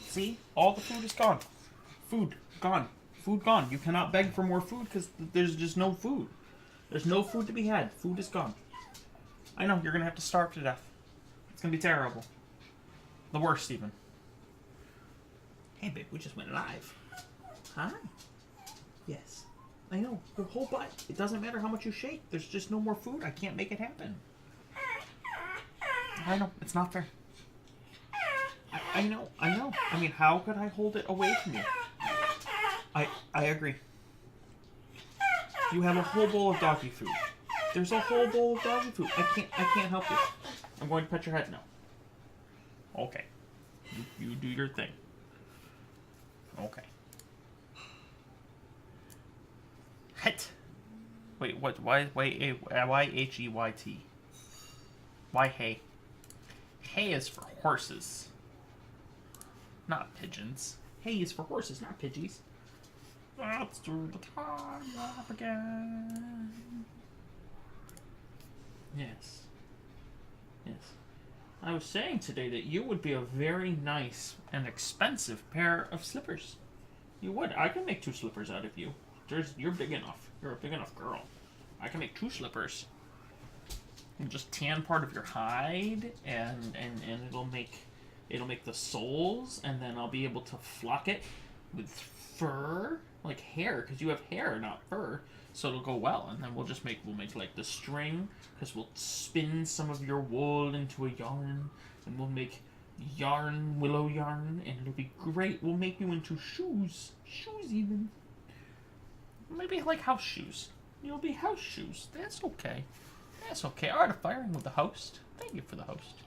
See? All the food is gone. Food gone. Food gone. You cannot beg for more food because there's just no food. There's no food to be had. Food is gone. I know, you're going to have to starve to death. It's going to be terrible. The worst, even. Hey, babe, we just went live. Hi. Yes. I know. Your whole butt. It doesn't matter how much you shake. There's just no more food. I can't make it happen. I know. It's not fair. I know. I mean, how could I hold it away from you? I agree. You have a whole bowl of doggy food. There's a whole bowl of doggy food. I can't help you. I'm going to pet your head now. Okay. You do your thing. Okay. Het. Wait, what? Why H-E-Y-T? Why hay? Hay is for horses. Not pigeons. Hay is for horses, not pidgeys. Let's do the time warp again. Yes. Yes. I was saying today that you would be a very nice and expensive pair of slippers. You would. I can make 2 slippers out of you. You're big enough. You're a big enough girl. I can make 2 slippers. You just tan part of your hide, and it'll make the soles, and then I'll be able to flock it with fur, like hair, because you have hair, not fur. So it'll go well, and then we'll make like the string, because we'll spin some of your wool into a yarn, and we'll make willow yarn, and it'll be great. We'll make you into shoes even. Maybe like house shoes. You'll be house shoes. That's okay. That's okay. Art of Firing with the host. Thank you for the host.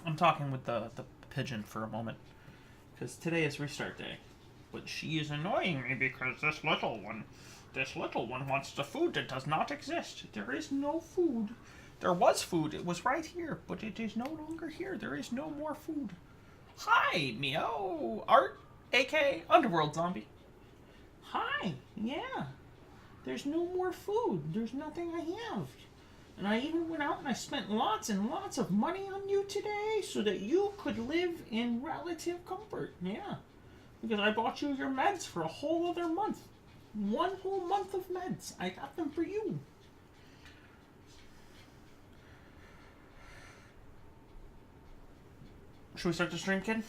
I'm talking with the pigeon for a moment, because today is restart day. But she is annoying me because this little one wants the food that does not exist. There is no food. There was food. It was right here, but it is no longer here. There is no more food. Hi, Meow. Art, a.k.a. Underworld Zombie. Hi. Yeah. There's no more food. There's nothing I have. And I even went out and I spent lots and lots of money on you today so that you could live in relative comfort. Yeah. Because I bought you your meds for a whole other month. 1 whole month of meds. I got them for you. Should we start the stream, kid?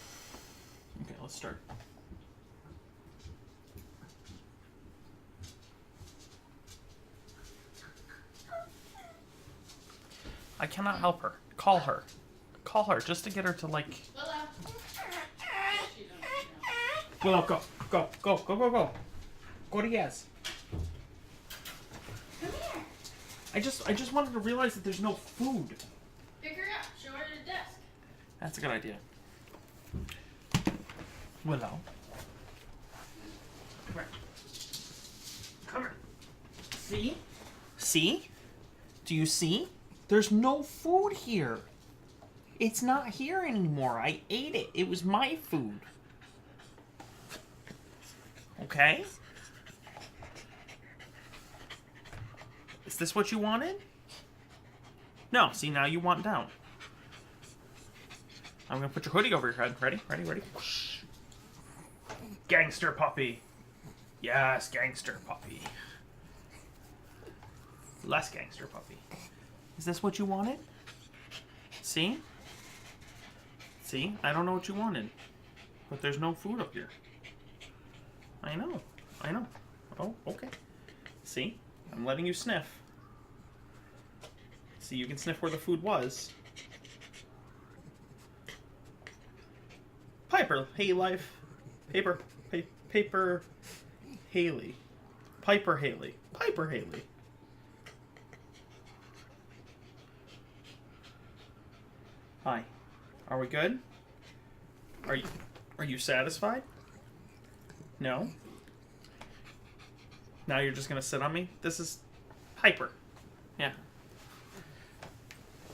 Okay, let's start. I cannot help her. Call her. Call her just to get her to like... Willow, go. Go. Go. Go. Go. Go. Go to Yaz. Come here. I just wanted to realize that there's no food. Pick her up. Show her to the desk. That's a good idea. Willow. Come here. Come here. See? See? Do you see? There's no food here. It's not here anymore. I ate it. It was my food. Okay? Is this what you wanted? No. See, now you want down. I'm going to put your hoodie over your head. Ready? Ready? Ready? Whoosh. Gangster puppy. Yes, gangster puppy. Less gangster puppy. Is this what you wanted? See? See? I don't know what you wanted. But there's no food up here. I know. I know. Oh, okay. See? I'm letting you sniff. See, you can sniff where the food was. Piper, hey life. Paper Haley. Piper Haley. Piper Haley. Hi. Are we good? Are you satisfied? No? Now you're just gonna sit on me? This is Piper. Yeah.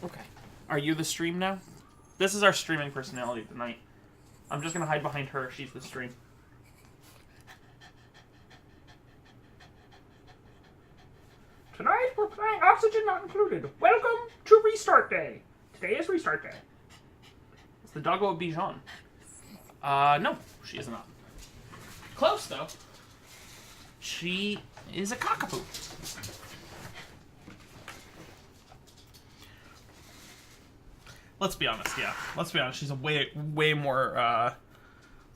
Okay. Are you the stream now? This is our streaming personality tonight. I'm just gonna hide behind her. She's the stream. Tonight we're playing Oxygen Not Included. Welcome to Restart Day. Today is Restart Day. It's the doggo of Bijan. No, she is not. Close, though. She is a cockapoo. Let's be honest, yeah. Let's be honest. She's a way more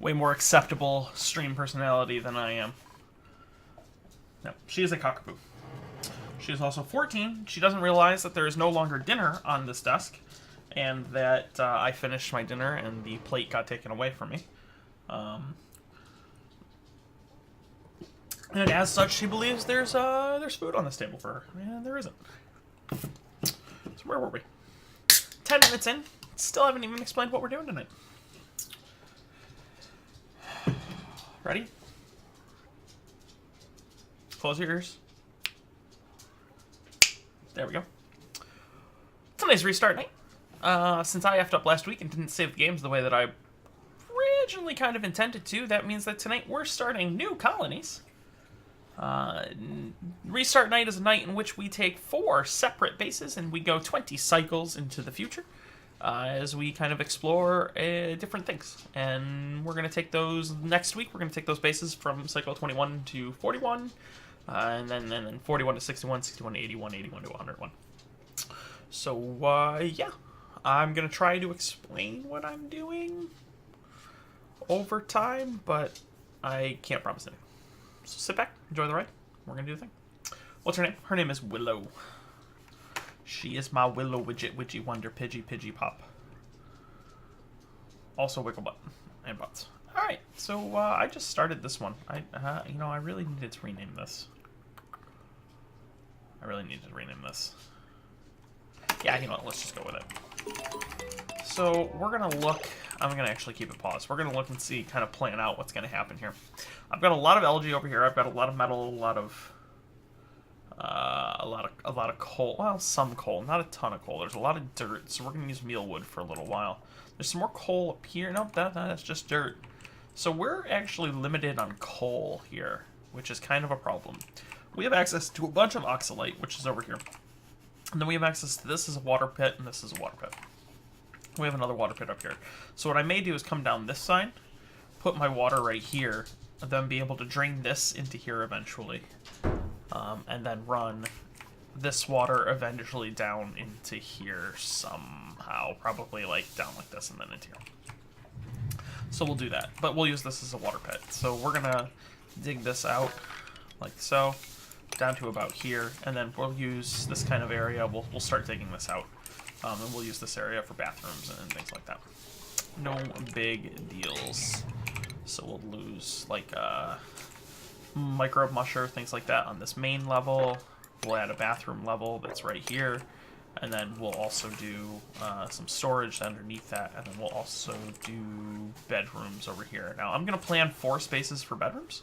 acceptable stream personality than I am. No, she is a cockapoo. She is also 14. She doesn't realize that there is no longer dinner on this desk, and that I finished my dinner and the plate got taken away from me. And as such, she believes there's food on this table for her, and there isn't. So where were we? 10 minutes in, still haven't even explained what we're doing tonight. Ready? Close your ears. There we go. Today's restart night. Since I effed up last week and didn't save the games the way that I originally kind of intended to, that means that tonight we're starting new colonies. Restart night is a night in which we take 4 separate bases and we go 20 cycles into the future as we kind of explore different things. And we're going to take those next week. We're going to take those bases from cycle 21 to 41, and then 41 to 61, 61 to 81, 81 to 101. So, yeah. I'm going to try to explain what I'm doing over time, but I can't promise anything. So sit back, enjoy the ride. We're going to do the thing. What's her name? Her name is Willow. She is my Willow Widget Widgy Wonder Pidgey Pop. Also Wiggle Butt and Butts. Alright, so I just started this one. I really needed to rename this. Yeah, you know what, let's just go with it. So we're going to look... I'm going to actually keep it paused. We're going to look and see, kind of plan out what's going to happen here. I've got a lot of algae over here. I've got a lot of metal, a lot of coal. Well, some coal, not a ton of coal. There's a lot of dirt, so we're going to use mealwood for a little while. There's some more coal up here. Nope, that's just dirt. So we're actually limited on coal here, which is kind of a problem. We have access to a bunch of oxalite, which is over here. And then we have access to this is a water pit, and this is a water pit. We have another water pit up here. So what I may do is come down this side, put my water right here, and then be able to drain this into here eventually. And then run this water eventually down into here somehow. Probably like down like this and then into here. So we'll do that. But we'll use this as a water pit. So we're going to dig this out like so, down to about here. And then we'll use this kind of area. We'll start digging this out. And we'll use this area for bathrooms and things like that. No big deals. So we'll lose like microbe musher, things like that on this main level. We'll add a bathroom level that's right here. And then we'll also do some storage underneath that. And then we'll also do bedrooms over here. Now I'm going to plan 4 spaces for bedrooms.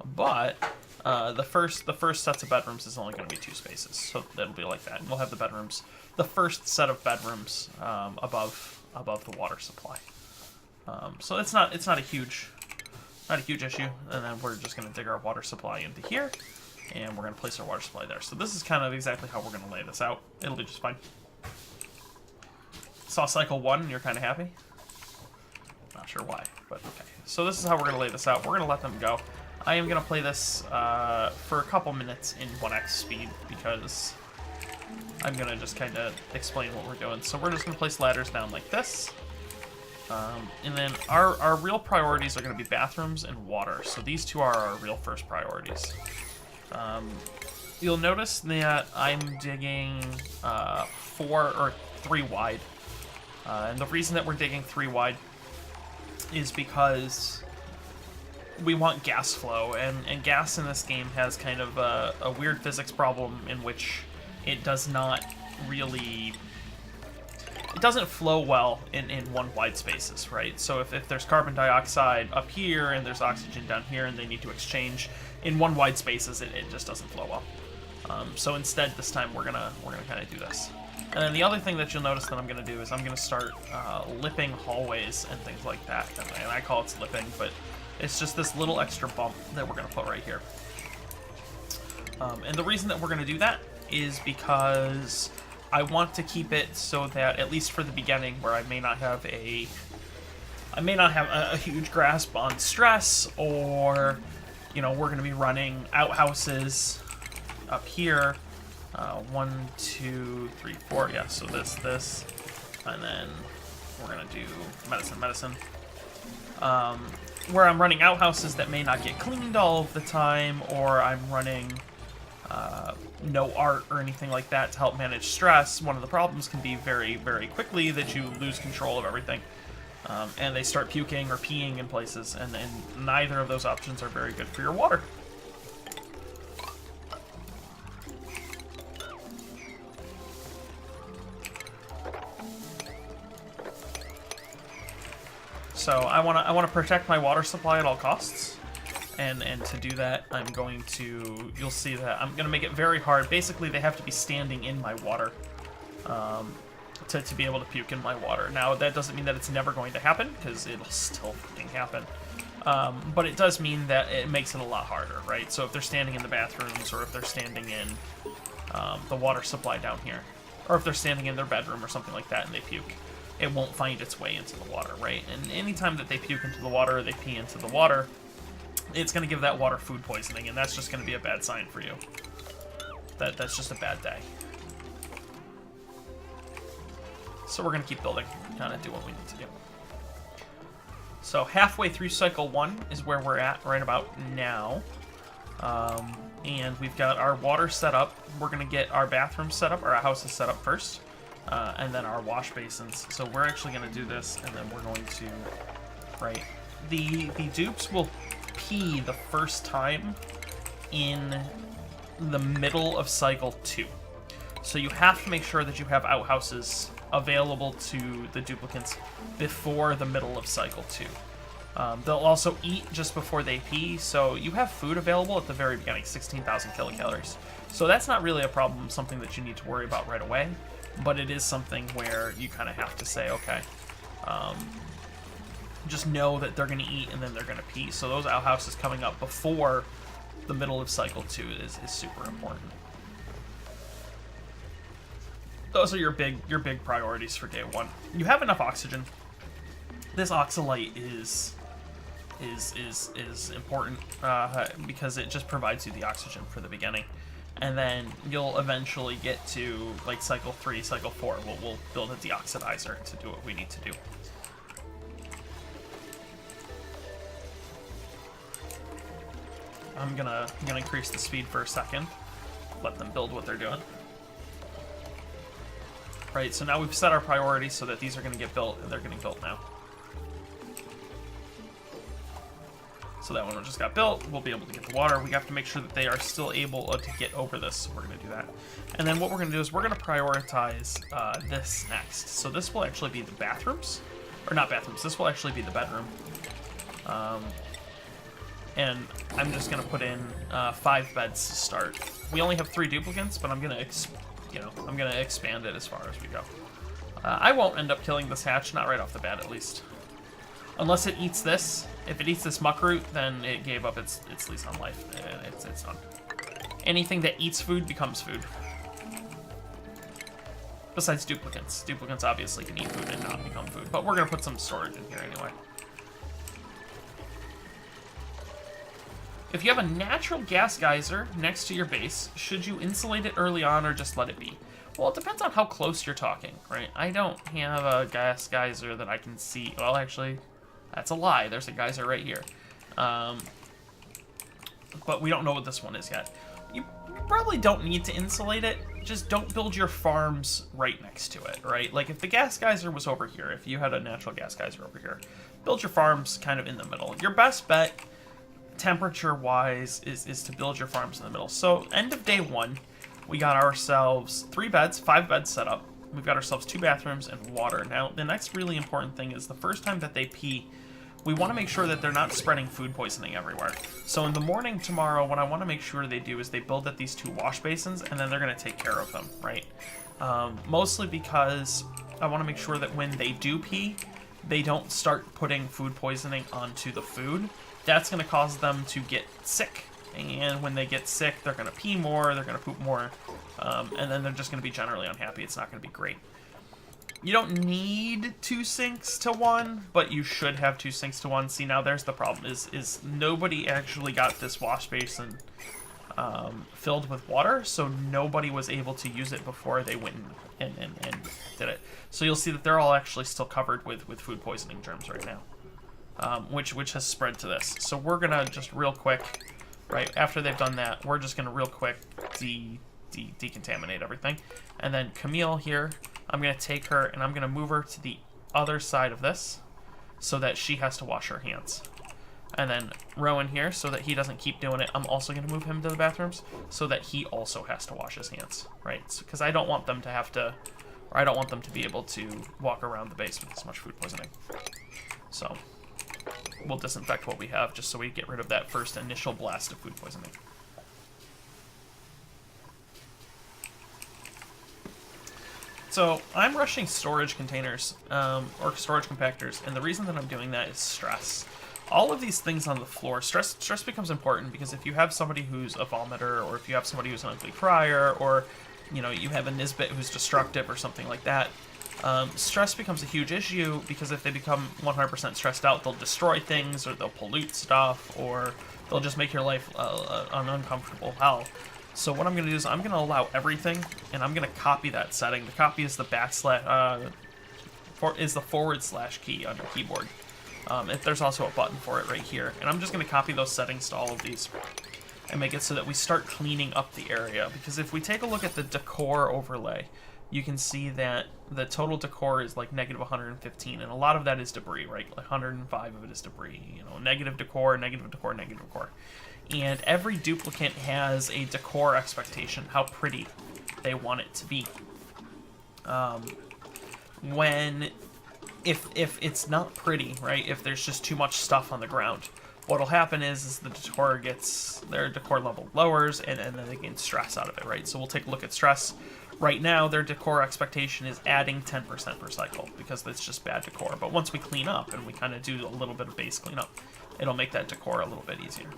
But the first sets of bedrooms is only going to be 2 spaces. So that'll be like that. And we'll have the bedrooms, the first set of bedrooms above the water supply. So it's not a huge issue. And then we're just going to dig our water supply into here, and we're going to place our water supply there. So this is kind of exactly how we're going to lay this out. It'll be just fine. Saw cycle 1 and you're kind of happy? Not sure why, but okay. So this is how we're going to lay this out. We're going to let them go. I am going to play this for a couple minutes in 1x speed because I'm going to just kind of explain what we're doing. So we're just going to place ladders down like this. And then our real priorities are going to be bathrooms and water. So these 2 are our real first priorities. You'll notice that I'm digging 4 or 3 wide. And the reason that we're digging 3 wide is because we want gas flow. And gas in this game has kind of a weird physics problem in which it does not really... It doesn't flow well in 1 wide spaces, right? So if there's carbon dioxide up here and there's oxygen down here and they need to exchange in 1 wide spaces, it just doesn't flow well. So instead, this time we're gonna kind of do this. And then the other thing that you'll notice that I'm gonna do is I'm gonna start lipping hallways and things like that. And I call it slipping, but it's just this little extra bump that we're gonna put right here. And the reason that we're gonna do that is because I want to keep it so that, at least for the beginning, where I may not have a I may not have a huge grasp on stress, or, you know, we're going to be running outhouses up here. 1, 2, 3, 4. Yeah, so this, and then we're going to do medicine. Where I'm running outhouses that may not get cleaned all of the time, or I'm running no art or anything like that to help manage stress. One of the problems can be very, very quickly that you lose control of everything. And they start puking or peeing in places, and neither of those options are very good for your water. So I want to protect my water supply at all costs, and to do that, I'm going to, you'll see that I'm going to make it very hard. Basically, they have to be standing in my water to be able to puke in my water. Now, that doesn't mean that it's never going to happen, because it'll still fucking happen. But it does mean that it makes it a lot harder, right? So if they're standing in the bathrooms, or if they're standing in the water supply down here, or if they're standing in their bedroom or something like that and they puke, it won't find its way into the water, right? And anytime that they puke into the water or they pee into the water, it's going to give that water food poisoning, and that's just going to be a bad sign for you. That's just a bad day. So we're going to keep building, kind of do what we need to do. So halfway through cycle 1 is where we're at right about now. And we've got our water set up. We're going to get our bathroom set up, or our houses set up first. And then our wash basins. So we're actually going to do this, and then we're going to, right, the dupes will pee the first time in the middle of cycle 2. So you have to make sure that you have outhouses available to the duplicants before the middle of cycle 2. They'll also eat just before they pee, so you have food available at the very beginning, 16,000 kilocalories. So that's not really a problem, something that you need to worry about right away. But it is something where you kind of have to say, okay, just know that they're going to eat and then they're going to pee. So those outhouses coming up before the middle of cycle 2 is super important. Those are your big priorities for day 1. You have enough oxygen. This oxalite is important because it just provides you the oxygen for the beginning. And then you'll eventually get to, like, cycle 3, cycle 4. We'll build a deoxidizer to do what we need to do. I'm gonna increase the speed for a second. Let them build what they're doing. Right, so now we've set our priorities so that these are gonna get built, and they're getting built now. So that one just got built, we'll be able to get the water. We have to make sure that they are still able to get over this, so we're going to do that. And then what we're going to do is we're going to prioritize this next. So this will actually be the bathrooms. Or not bathrooms, this will actually be the bedroom. And I'm just going to put in 5 beds to start. We only have 3 duplicants, but I'm going to expand it as far as we go. I won't end up killing this hatch, not right off the bat at least. Unless it eats this. If it eats this muck root, then it gave up its lease on life. It's done. Anything that eats food becomes food. Besides duplicants. Duplicants obviously can eat food and not become food. But we're going to put some storage in here anyway. If you have a natural gas geyser next to your base, should you insulate it early on or just let it be? Well, it depends on how close you're talking, right? I don't have a gas geyser that I can see. Well, actually, that's a lie. There's a geyser right here. But we don't know what this one is yet. You probably don't need to insulate it. Just don't build your farms right next to it, right? Like, if the gas geyser was over here, if you had a natural gas geyser over here, build your farms kind of in the middle. Your best bet, temperature-wise, is to build your farms in the middle. So, end of day 1, we got ourselves 3 beds, 5 beds set up. We've got ourselves 2 bathrooms and water. Now, the next really important thing is the first time that they pee, we want to make sure that they're not spreading food poisoning everywhere. So in the morning tomorrow, what I want to make sure they do is they build at these 2 wash basins, and then they're going to take care of them, right? Mostly because I want to make sure that when they do pee, they don't start putting food poisoning onto the food. That's going to cause them to get sick. And when they get sick, they're going to pee more, they're going to poop more, and then they're just going to be generally unhappy. It's not going to be great. You don't need 2 sinks to 1, but you should have 2 sinks to 1. See, now there's the problem, is nobody actually got this wash basin filled with water, so nobody was able to use it before they went and did it. So you'll see that they're all actually still covered with food poisoning germs right now, which has spread to this. So we're going to just real quick, right, after they've done that, we're just going to real quick decontaminate everything. And then Camille here, I'm going to take her and I'm going to move her to the other side of this so that she has to wash her hands. And then Rowan here, so that he doesn't keep doing it, I'm also going to move him to the bathrooms so that he also has to wash his hands, right? Because I don't want them to have to, or I don't want them to be able to walk around the base with this much food poisoning. So we'll disinfect what we have just so we get rid of that first initial blast of food poisoning. So I'm rushing storage containers, or storage compactors, and the reason that I'm doing that is stress. All of these things on the floor, stress becomes important because if you have somebody who's a vomiter, or if you have somebody who's an ugly crier, or you know, you have a Nisbet who's destructive or something like that, stress becomes a huge issue because if they become 100% stressed out, they'll destroy things, or they'll pollute stuff, or they'll just make your life an uncomfortable hell. So what I'm going to do is I'm going to allow everything, and I'm going to copy that setting. The copy is the // key on your keyboard. There's also a button for it right here. And I'm just going to copy those settings to all of these and make it so that we start cleaning up the area. Because if we take a look at the decor overlay, you can see that the total decor is like negative 115, and a lot of that is debris, right? Like 105 of it is debris. You know, negative decor, negative decor, negative decor. And every duplicate has a decor expectation, how pretty they want it to be. If it's not pretty, right? If there's just too much stuff on the ground, what'll happen is the decor their decor level lowers, and then they gain stress out of it, right? So we'll take a look at stress. Right now, their decor expectation is adding 10% per cycle because it's just bad decor. But once we clean up and we kind of do a little bit of base cleanup, it'll make that decor a little bit easier.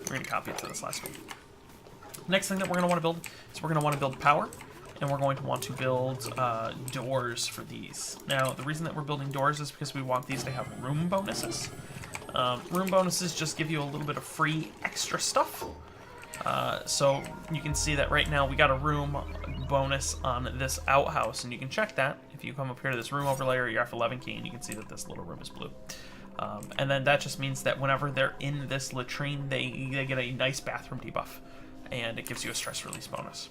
We're going to copy it to this last one. Next thing that we're going to want to build is we're going to want to build power, and we're going to want to build doors for these. Now, the reason that we're building doors is because we want these to have room bonuses. Room bonuses just give you a little bit of free extra stuff. So you can see that right now we got a room bonus on this outhouse, and you can check that if you come up here to this room overlay or your F11 key, and you can see that this little room is blue. And then that just means that whenever they're in this latrine, they get a nice bathroom debuff, and it gives you a stress release bonus.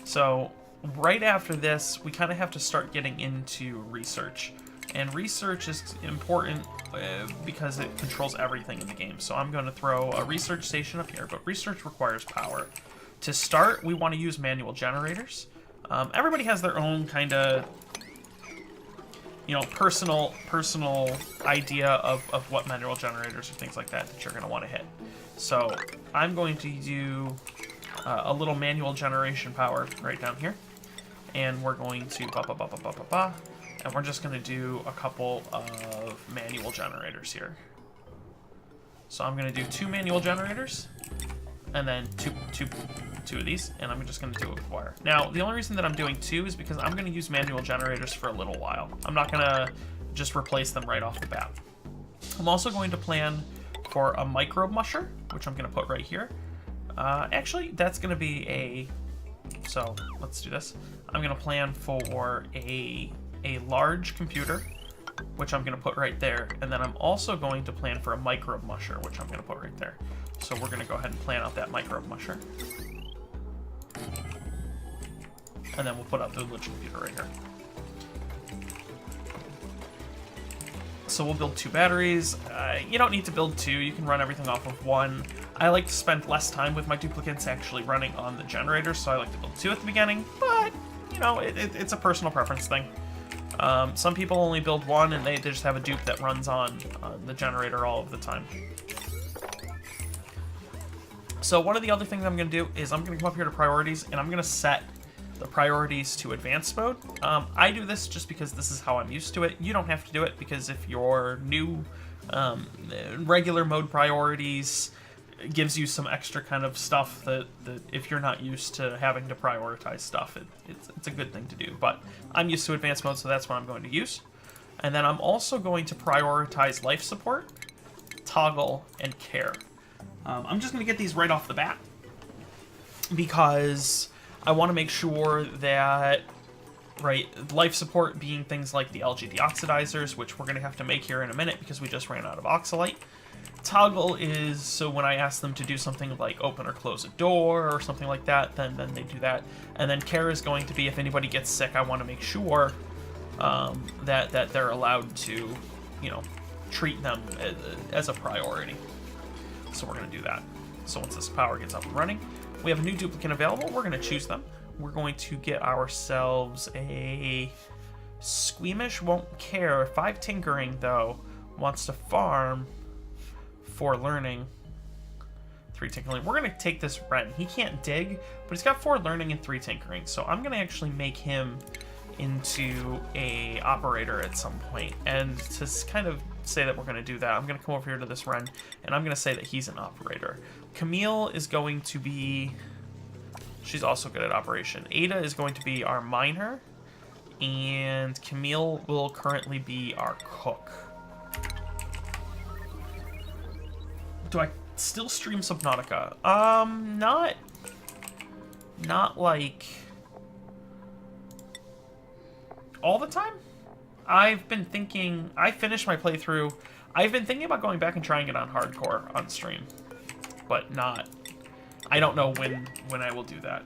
So right after this, we kind of have to start getting into research. And research is important because it controls everything in the game. So I'm going to throw a research station up here, but research requires power. To start, we want to use manual generators. Everybody has their own kind of, you know, personal idea of what manual generators or things like that you're going to want to hit. So I'm going to do a little manual generation power right down here, and we're going to and we're just going to do a couple of manual generators here. So I'm going to do 2 manual generators, and then two of these, and I'm just going to do it with wire. Now, the only reason that I'm doing 2 is because I'm going to use manual generators for a little while. I'm not going to just replace them right off the bat. I'm also going to plan for a microbe musher, which I'm going to put right here. Actually, that's going to be so let's do this. I'm going to plan for a large computer, which I'm going to put right there, and then I'm also going to plan for a microbe musher, which I'm going to put right there. So we're going to go ahead and plan out that microbe musher. And then we'll put out the large computer right here. So we'll build 2 batteries. You don't need to build 2, you can run everything off of 1. I like to spend less time with my duplicates actually running on the generators, so I like to build 2 at the beginning, but, you know, it's a personal preference thing. Some people only build 1 and they just have a dupe that runs on the generator all of the time. So one of the other things I'm going to do is I'm going to come up here to priorities, and I'm going to set the priorities to advanced mode. I do this just because this is how I'm used to it. You don't have to do it, because if you're new, regular mode priorities, it gives you some extra kind of stuff that if you're not used to having to prioritize stuff, it's a good thing to do. But I'm used to advanced mode, so that's what I'm going to use. And then I'm also going to prioritize life support, toggle, and care. I'm just going to get these right off the bat because I want to make sure that, right, life support being things like the algae deoxidizers, which we're going to have to make here in a minute because we just ran out of oxalite. Toggle is so when I ask them to do something like open or close a door or something like that, then they do that. And then care is going to be if anybody gets sick, I want to make sure that they're allowed to, you know, treat them as a priority. So we're going to do that. So once this power gets up and running, we have a new duplicate available. We're going to choose them. We're going to get ourselves a Squeamish. Won't care. 5 tinkering, though. Wants to farm 4 learning, 3 tinkering. We're going to take this Ren. He can't dig, but he's got 4 learning and 3 tinkering. So I'm going to actually make him into a operator at some point. And to kind of say that we're going to do that, I'm going to come over here to this Ren, and I'm going to say that he's an operator. Camille is going to be... She's also good at operation. Ada is going to be our miner, and Camille will currently be our cook. Do I still stream Subnautica? Not like all the time. I've been thinking, I finished my playthrough. I've been thinking about going back and trying it on hardcore on stream, but not. I don't know when I will do that.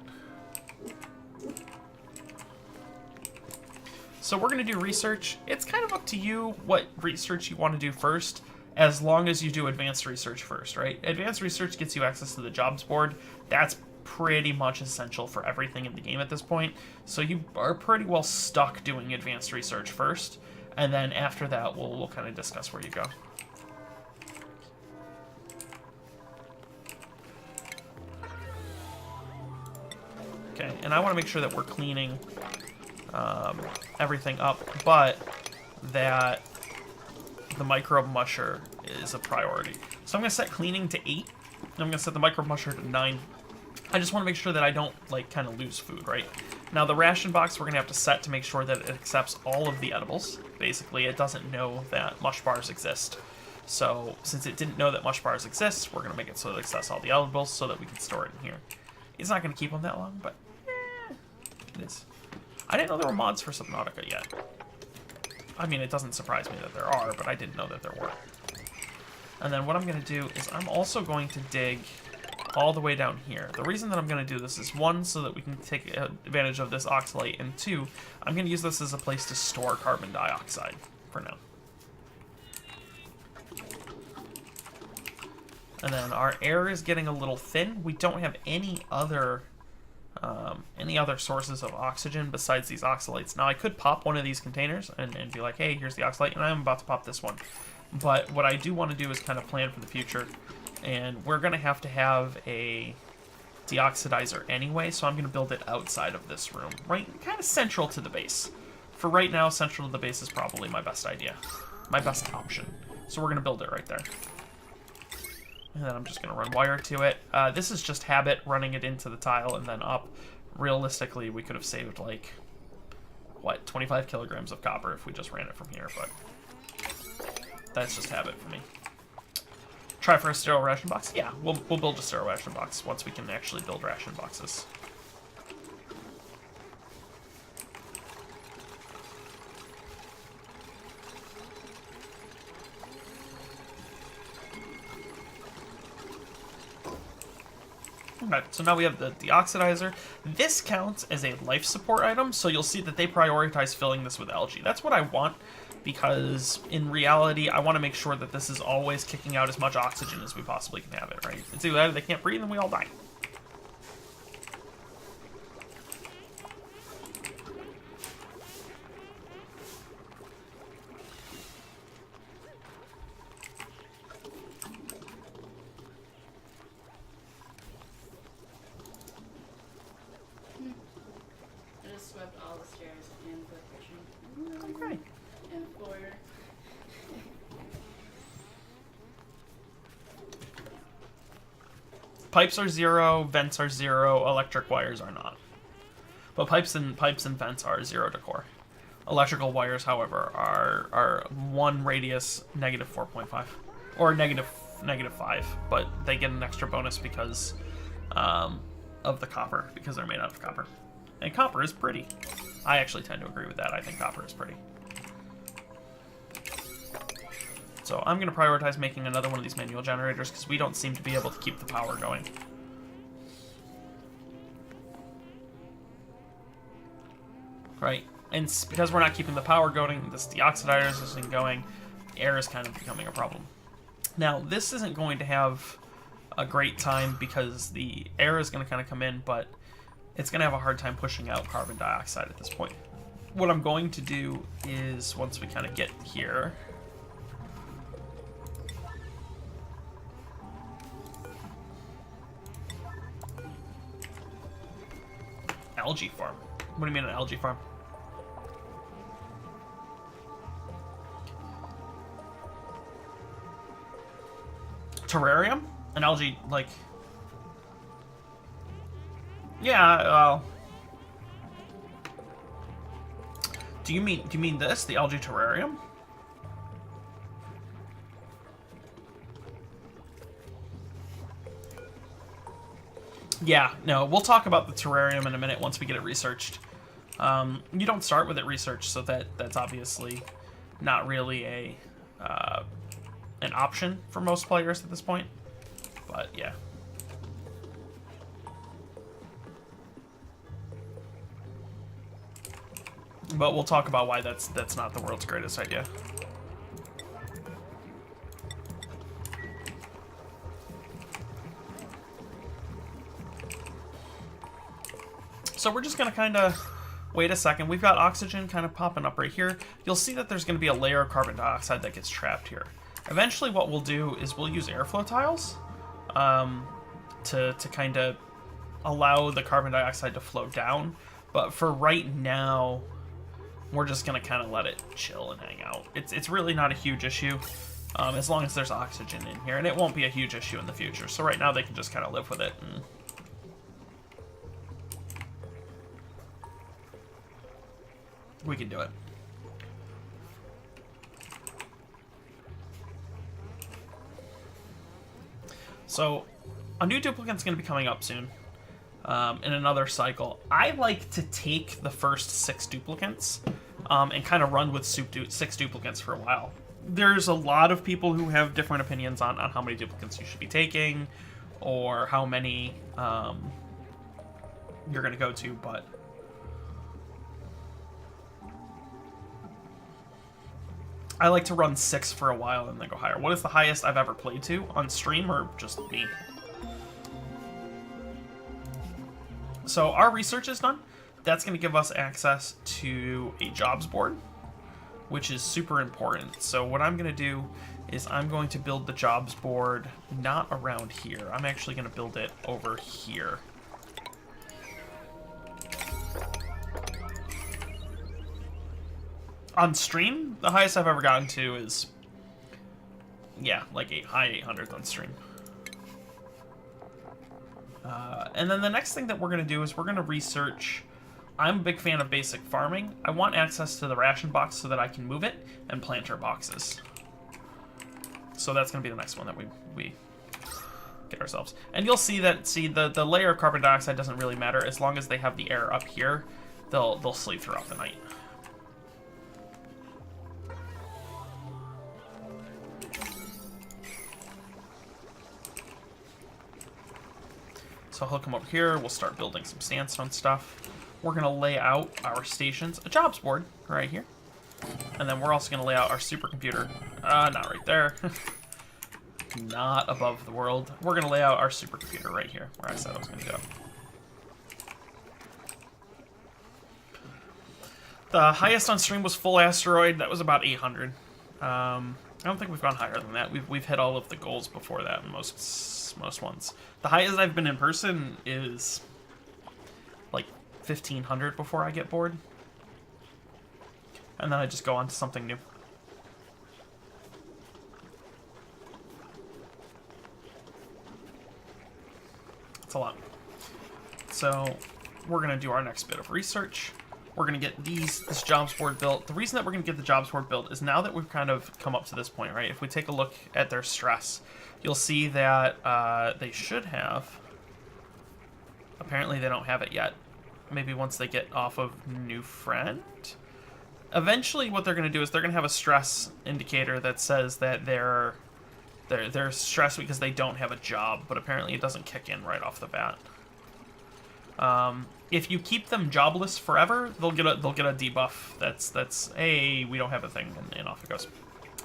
So we're going to do research. It's kind of up to you what research you want to do first, as long as you do advanced research first, right? Advanced research gets you access to the jobs board. That's pretty much essential for everything in the game at this point. So you are pretty well stuck doing advanced research first, and then after that, we'll kind of discuss where you go. Okay, and I want to make sure that we're cleaning everything up, but that the microbe musher is a priority. So I'm going to set cleaning to 8, and I'm going to set the microbe musher to 9. I just want to make sure that I don't, like, kind of lose food, right? Now, the ration box we're going to have to set to make sure that it accepts all of the edibles. Basically, it doesn't know that mush bars exist. So, since it didn't know that mush bars exist, we're going to make it so it accepts all the edibles so that we can store it in here. It's not going to keep them that long, but it is. I didn't know there were mods for Subnautica yet. I mean, it doesn't surprise me that there are, but I didn't know that there were. And then what I'm going to do is I'm also going to dig all the way down here. The reason that I'm going to do this is, 1, so that we can take advantage of this oxalate, and 2, I'm going to use this as a place to store carbon dioxide for now. And then our air is getting a little thin. We don't have any other sources of oxygen besides these oxalates. Now, I could pop one of these containers and be like, hey, here's the oxalate, and I'm about to pop this one. But what I do want to do is kind of plan for the future. And we're going to have a deoxidizer anyway, so I'm going to build it outside of this room, right? Kind of central to the base. For right now, central to the base is probably my best idea. My best option. So we're going to build it right there. And then I'm just going to run wire to it. This is just habit, running it into the tile and then up. Realistically, we could have saved, like, what, 25 kilograms of copper if we just ran it from here, but that's just habit for me. Try for a sterile ration box? Yeah, we'll build a sterile ration box once we can actually build ration boxes. Okay, so now we have the deoxidizer. This counts as a life support item, so you'll see that they prioritize filling this with algae. That's what I want, because in reality, I want to make sure that this is always kicking out as much oxygen as we possibly can have it, right? It's either they can't breathe and we all die. I just swept all the stairs and the kitchen. Okay. And the floor. Pipes are 0, vents are 0, electric wires are not. But pipes and vents are 0 decor. Electrical wires, however, are 1 radius, negative 4.5. Or negative 5, but they get an extra bonus because of the copper, because they're made out of copper. And copper is pretty. I actually tend to agree with that. I think copper is pretty. So I'm going to prioritize making another one of these manual generators because we don't seem to be able to keep the power going. Right, and because we're not keeping the power going, the oxidizers isn't going, air is kind of becoming a problem. Now, this isn't going to have a great time because the air is going to kind of come in, but it's going to have a hard time pushing out carbon dioxide at this point. What I'm going to do is, once we kind of get here... Algae farm. What do you mean an algae farm? Terrarium? An algae, like... Yeah, well... Do you mean this? The algae terrarium? Yeah, no, we'll talk about the terrarium in a minute once we get it researched. You don't start with it researched, so that's obviously not really an option for most players at this point. But yeah. But we'll talk about why that's not the world's greatest idea. So we're just going to kind of wait a second. We've got oxygen kind of popping up right here. You'll see that there's going to be a layer of carbon dioxide that gets trapped here. Eventually what we'll do is we'll use airflow tiles to kind of allow the carbon dioxide to flow down. But for right now, we're just going to kind of let it chill and hang out. It's really not a huge issue as long as there's oxygen in here. And it won't be a huge issue in the future. So right now they can just kind of live with it. And we can do it. So, a new duplicant's going to be coming up soon in another cycle. I like to take the first 6 duplicants and kind of run with 6 duplicants for a while. There's a lot of people who have different opinions on how many duplicants you should be taking or how many you're going to go to, but I like to run 6 for a while and then go higher. What is the highest I've ever played to on stream or just me? So our research is done. That's going to give us access to a jobs board, which is super important. So what I'm going to do is I'm going to build the jobs board not around here. I'm actually going to build it over here. On stream, the highest I've ever gotten to is, yeah, like high 800s on stream. And then the next thing that we're going to do is we're going to research. I'm a big fan of basic farming. I want access to the ration box so that I can move it and planter boxes. So that's going to be the next one that we get ourselves. And you'll see that, the layer of carbon dioxide doesn't really matter. As long as they have the air up here, they'll sleep throughout the night. So I'll hook them over here. We'll start building some sandstone stuff. We're going to lay out our stations, a jobs board right here. And then we're also going to lay out our supercomputer. Not right there. Not above the world. We're going to lay out our supercomputer right here, where I said I was going to go. The highest on stream was Full Asteroid. That was about 800. I don't think we've gone higher than that. We've hit all of the goals before that in most ones. The highest I've been in person is like 1500 before I get bored. And then I just go on to something new. It's a lot. So we're going to do our next bit of research. We're going to get this jobs board built. The reason that we're going to get the jobs board built is now that we've kind of come up to this point, right? If we take a look at their stress, you'll see that they should have... Apparently they don't have it yet. Maybe once they get off of New Friend? Eventually what they're going to do is they're going to have a stress indicator that says that they're stressed because they don't have a job, but apparently it doesn't kick in right off the bat. If you keep them jobless forever, they'll get a debuff. That's hey, we don't have a thing, and off it goes.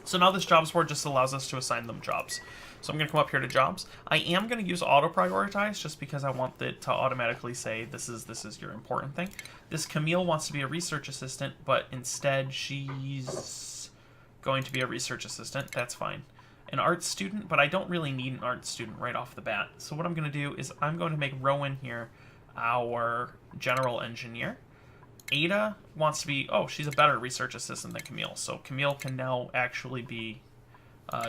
So now this jobs board just allows us to assign them jobs. So I'm going to come up here to jobs. I am going to use auto prioritize just because I want it to automatically say this is your important thing. This Camille wants to be a research assistant, but instead she's going to be a research assistant. That's fine. An art student, but I don't really need an art student right off the bat. So what I'm going to do is I'm going to make Rowan here our general engineer. Ada wants to be... Oh, she's a better research assistant than Camille. So Camille can now actually be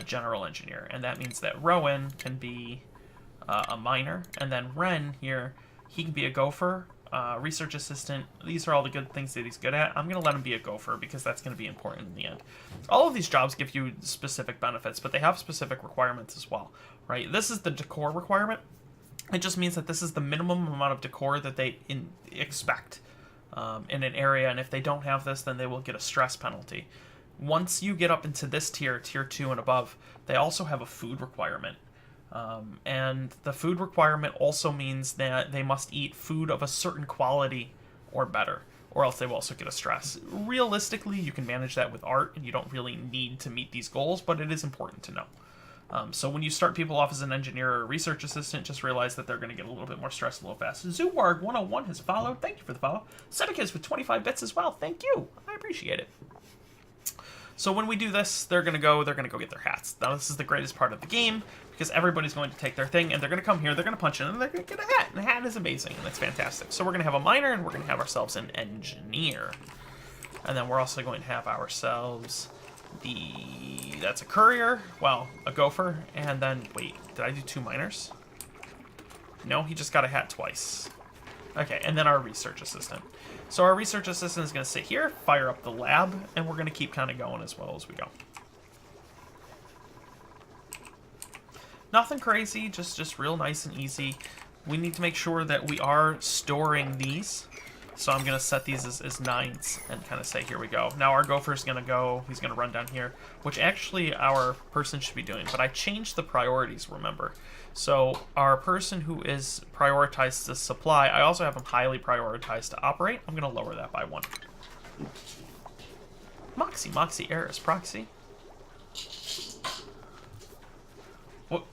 general engineer. And that means that Rowan can be a miner. And then Ren here, he can be a gopher, research assistant. These are all the good things that he's good at. I'm going to let him be a gopher because that's going to be important in the end. All of these jobs give you specific benefits, but they have specific requirements as well, right? This is the decor requirement. It just means that this is the minimum amount of decor that they expect in an area, and if they don't have this, then they will get a stress penalty. Once you get up into this tier, tier 2 and above, they also have a food requirement. And the food requirement also means that they must eat food of a certain quality or better, or else they will also get a stress. Realistically, you can manage that with art, and you don't really need to meet these goals, but it is important to know. So when you start people off as an engineer or a research assistant, just realize that they're going to get a little bit more stressed a little fast. Zoowarg101 has followed. Thank you for the follow. Sebekis with 25 bits as well. Thank you. I appreciate it. So when we do this, they're going to go get their hats. Now this is the greatest part of the game, because everybody's going to take their thing, and they're going to come here, they're going to punch in, and they're going to get a hat. And the hat is amazing, and it's fantastic. So we're going to have a miner, and we're going to have ourselves an engineer. And then we're also going to have ourselves... that's a courier, well, a gopher, and then, wait, did I do 2 miners? No, he just got a hat twice. Okay, and then our research assistant. So our research assistant is going to sit here, fire up the lab, and we're going to keep kind of going as well as we go. Nothing crazy, just real nice and easy. We need to make sure that we are storing these. So I'm going to set these as 9s and kind of say, here we go. Now our gopher's going to go, he's going to run down here, which actually our person should be doing. But I changed the priorities, remember. So our person who is prioritized to supply, I also have him highly prioritized to operate. I'm going to lower that by 1. Moxie, Eris, Proxy. What?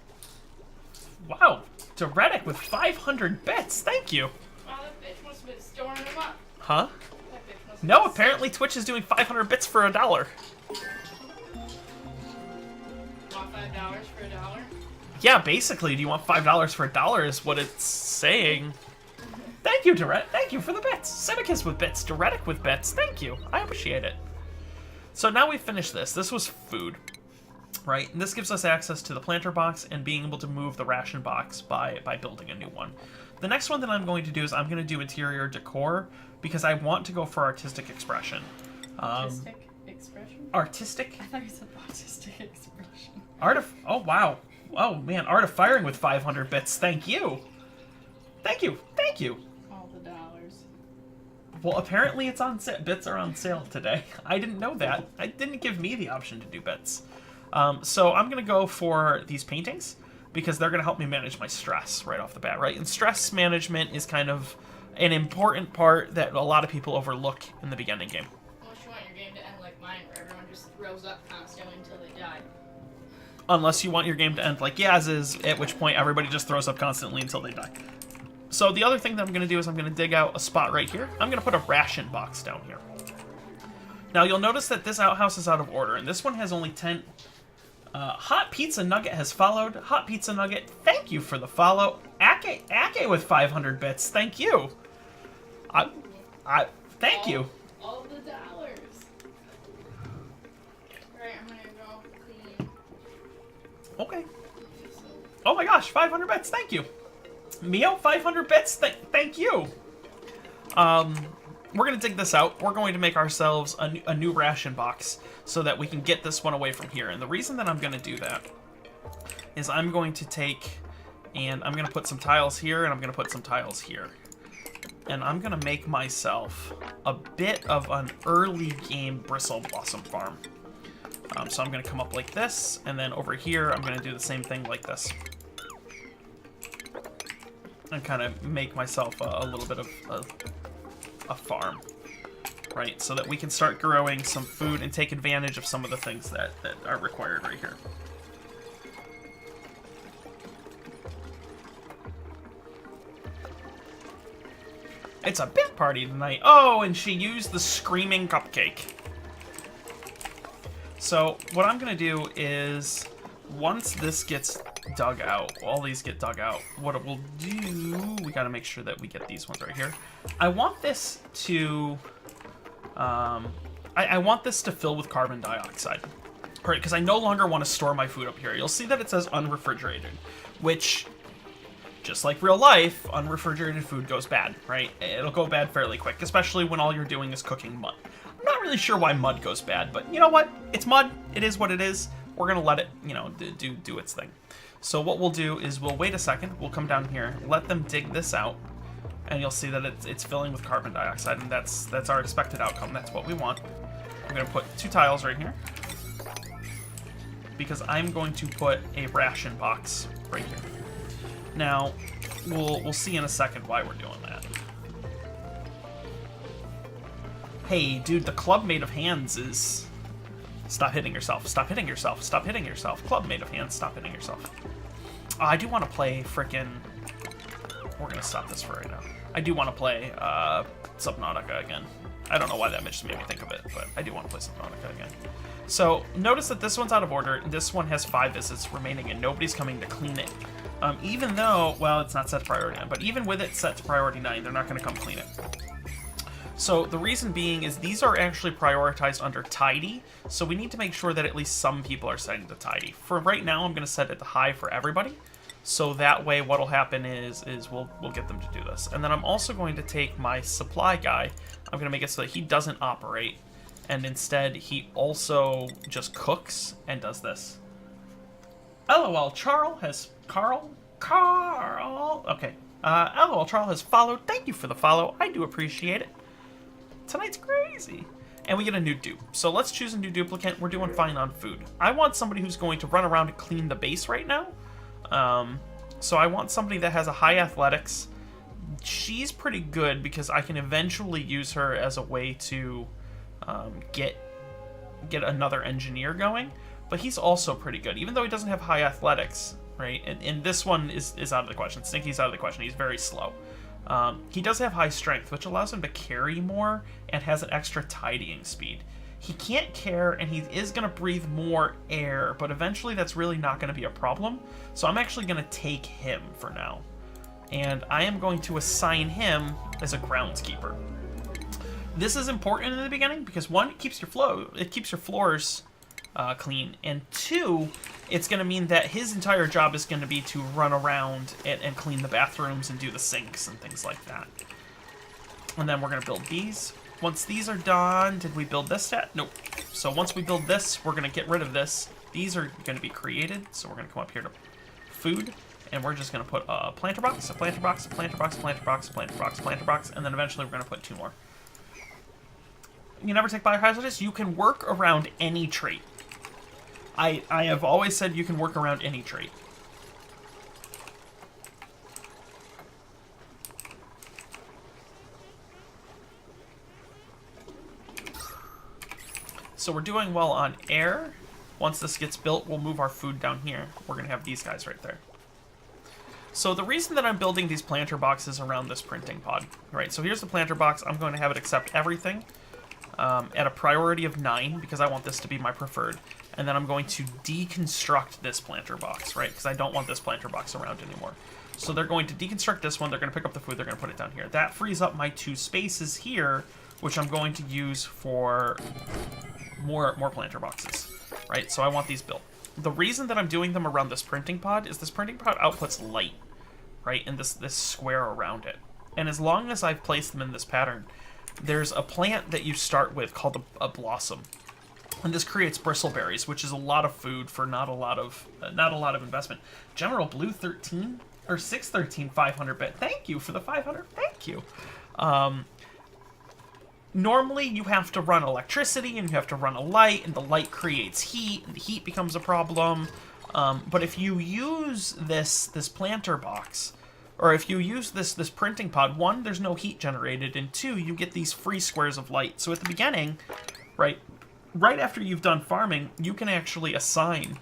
Wow, Doretic with 500 bits, thank you. Wow, that bitch must have been storing them up. Huh? That bitch must have No, been apparently Twitch is doing 500 bits for $1. Want $5 for $1? Yeah, basically, do you want $5 for $1 is what it's saying. Thank you, Doretic. Thank you for the bits. Semikis with bits. Doretic with bits. Thank you. I appreciate it. So now we've finished this. This was food, right? And this gives us access to the planter box and being able to move the ration box by building a new one. The next one that I'm going to do is I'm going to do interior decor because I want to go for artistic expression. Artistic expression? Artistic? I thought you said autistic expression. Oh, wow. Oh, man. Art of Firing with 500 bits. Thank you. Thank you. Thank you. All the dollars. Well, apparently it's on sale. Bits are on sale today. I didn't know that. It didn't give me the option to do bits. So I'm going to go for these paintings because they're going to help me manage my stress right off the bat, right? And stress management is kind of an important part that a lot of people overlook in the beginning game. Unless you want your game to end like mine, where everyone just throws up constantly until they die. Unless you want your game to end like Yaz's, at which point everybody just throws up constantly until they die. So the other thing that I'm going to do is I'm going to dig out a spot right here. I'm going to put a ration box down here. Now you'll notice that this outhouse is out of order, and this one has only 10... Hot Pizza Nugget has followed. Hot Pizza Nugget, thank you for the follow. Ake with 500 bits, thank you. Thank you. All the dollars. Alright, I'm gonna go clean. Okay. Oh my gosh, 500 bits, thank you. Mio, 500 bits? Thank you! We're going to dig this out. We're going to make ourselves a new ration box so that we can get this one away from here. And the reason that I'm going to do that is I'm going to take and I'm going to put some tiles here and I'm going to put some tiles here. And I'm going to make myself a bit of an early game Bristle Blossom farm. So I'm going to come up like this, and then over here I'm going to do the same thing like this. And kind of make myself a little bit of a farm, right? So that we can start growing some food and take advantage of some of the things that are required right here. It's a bit party tonight. Oh, and she used the screaming cupcake. So what I'm gonna do is, once this gets dug out, all these get dug out, what it will do, we gotta make sure that we get these ones right here. I want this to, I want this to fill with carbon dioxide, right? Because I no longer want to store my food up here. You'll see that it says unrefrigerated, which, just like real life, unrefrigerated food goes bad, right? It'll go bad fairly quick, especially when all you're doing is cooking mud. I'm not really sure why mud goes bad, but you know what? It's mud. It is what it is. We're gonna let it, you know, do its thing. So what we'll do is we'll wait a second. We'll come down here, let them dig this out, and you'll see that it's filling with carbon dioxide, and that's our expected outcome. That's what we want. I'm gonna put 2 tiles right here because I'm going to put a ration box right here. Now, we'll see in a second why we're doing that. Hey, dude, the club made of hands is... Stop hitting yourself. Stop hitting yourself. Stop hitting yourself. Club made of hands. Stop hitting yourself. Oh, I do want to play frickin'... We're going to stop this for right now. I do want to play Subnautica again. I don't know why that just made me think of it, but I do want to play Subnautica again. So, notice that this one's out of order. This one has 5 visits remaining, and nobody's coming to clean it. Even though, well, it's not set to priority 9, but even with it set to priority 9, they're not going to come clean it. So the reason being is these are actually prioritized under tidy, so we need to make sure that at least some people are setting to tidy. For right now, I'm going to set it to high for everybody, so that way what'll happen is we'll get them to do this. And then I'm also going to take my supply guy, I'm going to make it so that he doesn't operate, and instead he also just cooks and does this. LOL, Carl. Okay. LOL, Charles has followed. Thank you for the follow. I do appreciate it. Tonight's crazy. And we get a new dupe. So let's choose a new duplicant. We're doing fine on food. I want somebody who's going to run around and clean the base right now. So I want somebody that has a high athletics. She's pretty good because I can eventually use her as a way to get another engineer going. But he's also pretty good, even though he doesn't have high athletics, right? And this one is out of the question. Stinky's out of the question. He's very slow. He does have high strength, which allows him to carry more and has an extra tidying speed. He can't care, and he is going to breathe more air, but eventually that's really not going to be a problem. So I'm actually going to take him for now. And I am going to assign him as a groundskeeper. This is important in the beginning because 1, it keeps your floors clean, and 2, it's going to mean that his entire job is going to be to run around and clean the bathrooms and do the sinks and things like that. And then we're going to build these. Once these are done, did we build this yet? Nope. So once we build this, we're going to get rid of this. These are going to be created, so we're going to come up here to food, and we're just going to put a planter box, a planter box, a planter box, a planter box, a planter box, a planter box, and then eventually we're going to put 2 more. You never take biohazardous? You can work around any trait. I have always said you can work around any trait. So we're doing well on air. Once this gets built, we'll move our food down here. We're going to have these guys right there. So the reason that I'm building these planter boxes around this printing pod, right? So here's the planter box. I'm going to have it accept everything at a priority of 9 because I want this to be my preferred. And then I'm going to deconstruct this planter box, right? Because I don't want this planter box around anymore. So they're going to deconstruct this one. They're going to pick up the food. They're going to put it down here. That frees up my 2 spaces here, which I'm going to use for more planter boxes, right? So I want these built. The reason that I'm doing them around this printing pod is this printing pod outputs light, right, in this square around it. And as long as I've placed them in this pattern, there's a plant that you start with called a blossom. And this creates bristleberries, which is a lot of food for not a lot of investment. General Blue 13 or 613 500 bit. Thank you for the 500. Thank you. Normally you have to run electricity and you have to run a light, and the light creates heat, and the heat becomes a problem. But if you use this planter box, or if you use this printing pod, one, there's no heat generated, and two, you get these free squares of light. So at the beginning, right after you've done farming, you can actually assign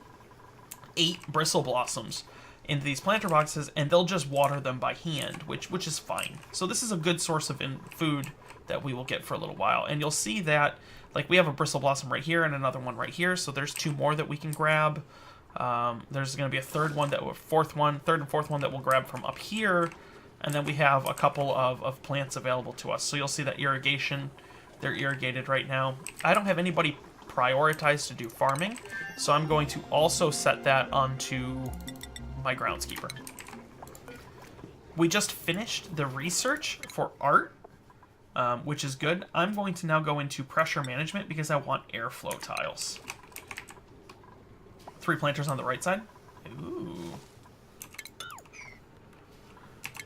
8 bristle blossoms into these planter boxes, and they'll just water them by hand, which is fine. So this is a good source of food that we will get for a little while. And you'll see that, like, we have a bristle blossom right here and another one right here, so there's 2 more that we can grab. There's going to be a third and fourth one that we'll grab from up here, and then we have a couple of plants available to us. So you'll see that irrigation, they're irrigated right now. I don't have anybody prioritized to do farming, so I'm going to also set that onto my groundskeeper. We just finished the research for art, which is good. I'm going to now go into pressure management because I want airflow tiles. 3 planters on the right side. Ooh.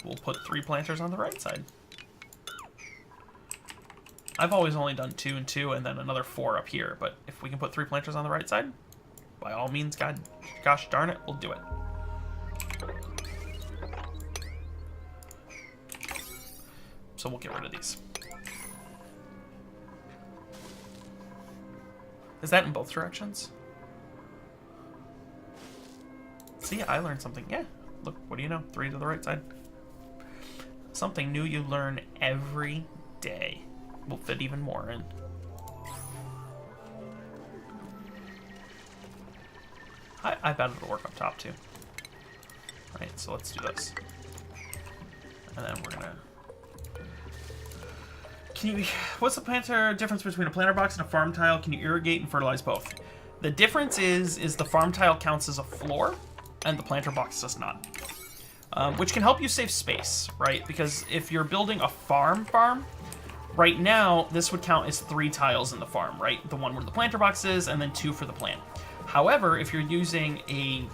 We'll put 3 planters on the right side. I've always only done 2 and 2 and then another 4 up here, but if we can put 3 planters on the right side, by all means, gosh darn it, we'll do it. So we'll get rid of these. Is that in both directions? See, I learned something. Yeah, look, what do you know? 3 to the right side. Something new you learn every day. We'll fit even more in. I bet it'll work up top too. Alright, so let's do this. And then we're gonna... What's the planter difference between a planter box and a farm tile? Can you irrigate and fertilize both? The difference is the farm tile counts as a floor, and the planter box does not. Which can help you save space, right? Because if you're building a farm, right now, this would count as 3 tiles in the farm, right? The one where the planter box is, and then 2 for the plant. However, if you're using a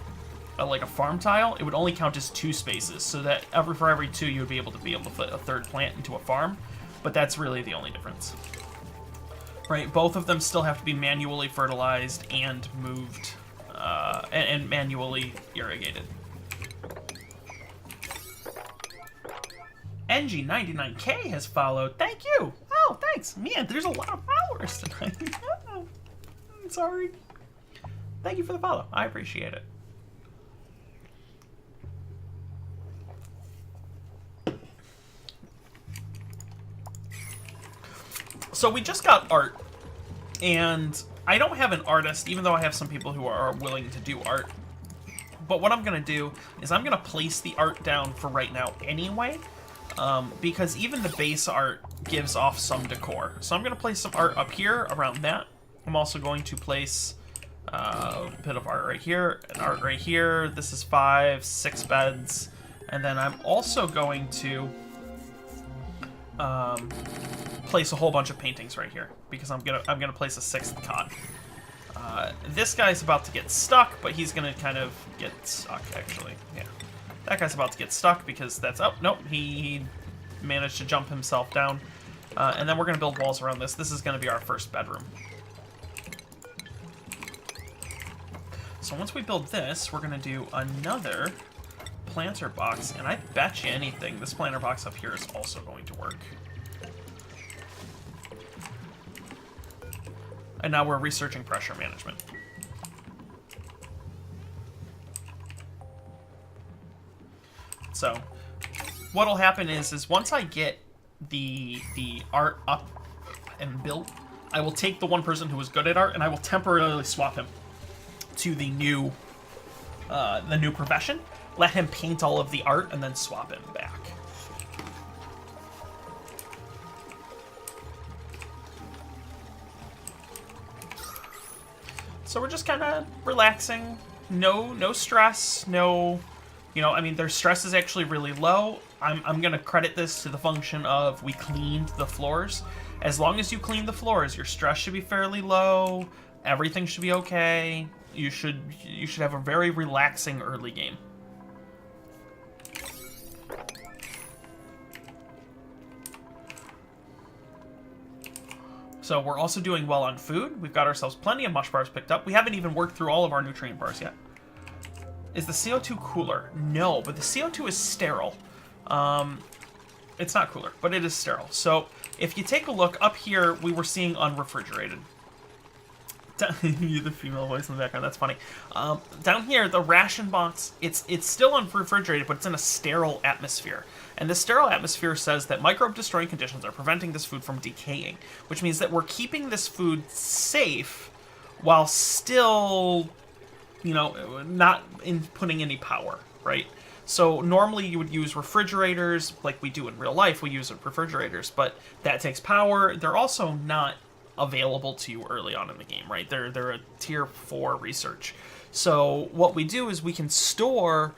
farm tile, it would only count as 2 spaces, so that for every 2, you would be able to fit a 3rd plant into a farm. But that's really the only difference. Right, both of them still have to be manually fertilized and moved, and manually irrigated. NG99K has followed. Thank you! Oh, thanks. Man, there's a lot of followers tonight. I'm sorry. Thank you for the follow. I appreciate it. So we just got art, and I don't have an artist, even though I have some people who are willing to do art. But what I'm going to do is I'm going to place the art down for right now anyway, because even the base art gives off some decor. So I'm going to place some art up here around that. I'm also going to place a bit of art right here, and art right here. This is 5, 6 beds. And then I'm also going to... place a whole bunch of paintings right here because I'm gonna place a 6th cot. This guy's about to get stuck, but he's gonna kind of get stuck actually. Yeah, that guy's about to get stuck because that's nope, he managed to jump himself down. And then we're gonna build walls around this. This is gonna be our first bedroom. So once we build this, we're gonna do another planter box, and I bet you anything this planter box up here is also going to work. And now we're researching pressure management. So what'll happen is once I get the art up and built, I will take the one person who was good at art and I will temporarily swap him to the new profession. Let him paint all of the art and then swap him back. So we're just kind of relaxing, no stress, no You know, I mean, their stress is actually really low. I'm going to credit this to the function of we cleaned the floors. As long as you clean the floors, your stress should be fairly low. Everything should be okay. You should have a very relaxing early game. So we're also doing well on food. We've got ourselves plenty of mush bars picked up. We haven't even worked through all of our nutrient bars yet. Is the CO2 cooler? No, but the CO2 is sterile. It's not cooler, but it is sterile. So if you take a look up here, we were seeing unrefrigerated. The female voice in the background, that's funny. Down here, the ration box, it's still unrefrigerated, but it's in a sterile atmosphere. And the sterile atmosphere says that microbe-destroying conditions are preventing this food from decaying, which means that we're keeping this food safe while still, you know, not putting any power, right? So normally you would use refrigerators, like we do in real life, we use refrigerators, but that takes power. They're also not available to you early on in the game, right? They're a tier 4 research. So what we do is we can store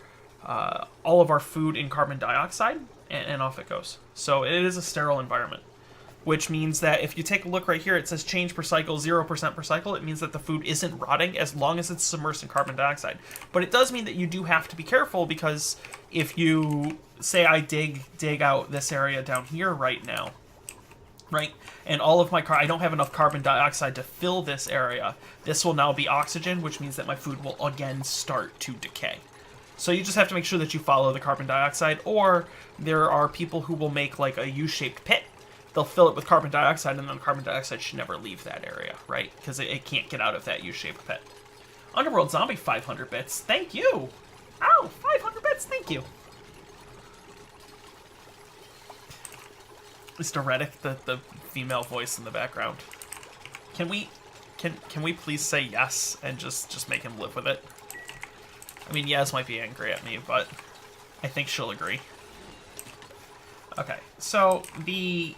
all of our food in carbon dioxide, and off it goes. So it is a sterile environment, which means that if you take a look right here, it says change per cycle, 0% per cycle. It means that the food isn't rotting as long as it's immersed in carbon dioxide. But it does mean that you do have to be careful, because if you, say I dig out this area down here right now, right? And all of my I don't have enough carbon dioxide to fill this area. This will now be oxygen, which means that my food will again start to decay. So you just have to make sure that you follow the carbon dioxide, or there are people who will make like a U-shaped pit. They'll fill it with carbon dioxide, and then the carbon dioxide should never leave that area, right? Because it can't get out of that U-shaped pit. Underworld Zombie, 500 bits. Thank you! Ow! 500 bits, thank you! Mr. Reddick, the female voice in the background. Can we please say yes and just make him live with it? I mean, Yaz might be angry at me, but I think she'll agree. Okay, so the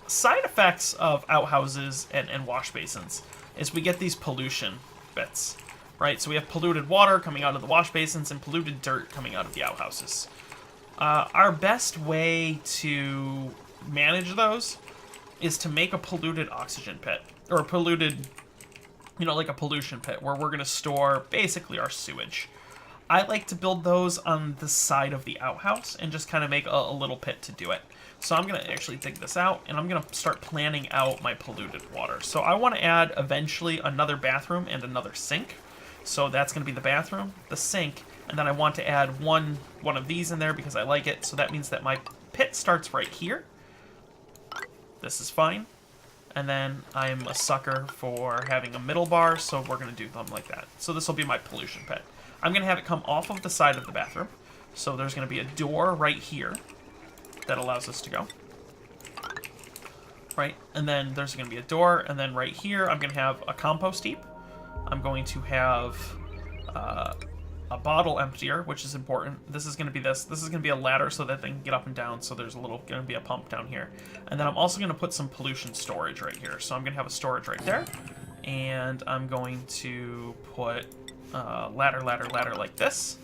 side effects of outhouses and wash basins is we get these pollution bits, right? So we have polluted water coming out of the wash basins and polluted dirt coming out of the outhouses. Our best way to manage those is to make a polluted oxygen pit, or a polluted, you know, like a pollution pit, where we're going to store basically our sewage. I like to build those on the side of the outhouse and just kind of make a little pit to do it. So I'm going to actually dig this out, and I'm going to start planning out my polluted water. So I want to add eventually another bathroom and another sink. So that's going to be the bathroom, the sink, and then I want to add one of these in there because I like it. So that means that my pit starts right here. This is fine. And then I'm a sucker for having a middle bar, so we're going to do them like that. So this will be my pollution pit. I'm going to have it come off of the side of the bathroom. So there's going to be a door right here that allows us to go. Right? And then there's going to be a door, and then right here I'm going to have a compost heap. I'm going to have a bottle emptier, which is important. This is going to be this. This is going to be a ladder so that they can get up and down, so there's going to be a pump down here. And then I'm also going to put some pollution storage right here. So I'm going to have a storage right there. And I'm going to put ladder like this.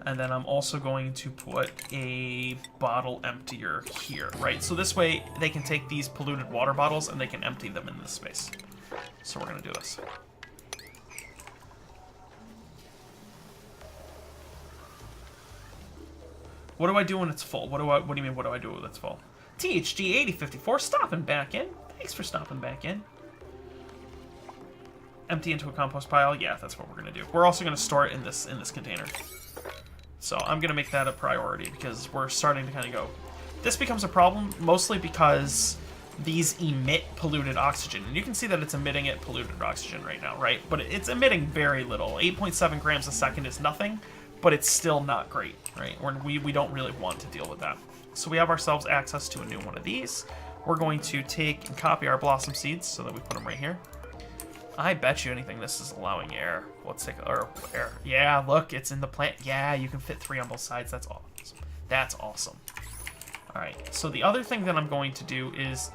And then I'm also going to put a bottle emptier here, right? So this way they can take these polluted water bottles and they can empty them in this space. So we're going to do this. What do I do when it's full? What do you mean, what do I do when it's full? THG8054 stopping back in. Thanks for stopping back in. Empty into a compost pile. Yeah, that's what we're gonna do. We're also gonna store it in this container. So I'm gonna make that a priority because we're starting to kind of go. This becomes a problem mostly because these emit polluted oxygen, and you can see that it's emitting polluted oxygen right now, right? But it's emitting very little. 8.7 grams a second is nothing, but it's still not great, right? We don't really want to deal with that. So we have ourselves access to a new one of these. We're going to take and copy our blossom seeds so that we put them right here. I bet you anything this is allowing air. Let's take air. Yeah, look, it's in the plant. Yeah, you can fit 3 on both sides. That's awesome. That's awesome. All right, so the other thing that I'm going to do is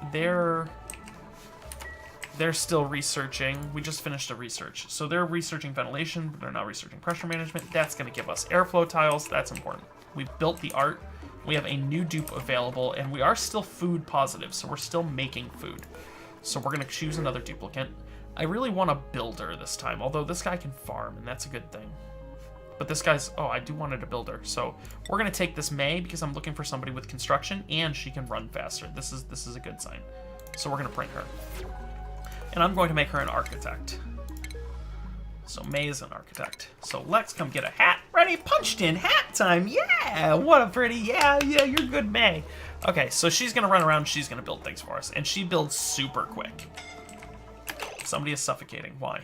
they're still researching. We just finished a research. So they're researching ventilation, but they're not researching pressure management. That's going to give us airflow tiles. That's important. We've built the art. We have a new dupe available, and we are still food positive, so we're still making food. So we're going to choose another duplicate. I really want a builder this time, although this guy can farm, and that's a good thing. But this guy's... Oh, I do wanted a builder. So we're going to take this May because I'm looking for somebody with construction, and she can run faster. This is a good sign. So we're going to print her. And I'm going to make her an architect. So May is an architect. So Lex, come get a hat. Ready, punched in, hat time. Yeah, what a pretty... Yeah, you're good, May. Okay, so she's going to run around. She's going to build things for us. And she builds super quick. Somebody is suffocating. Why?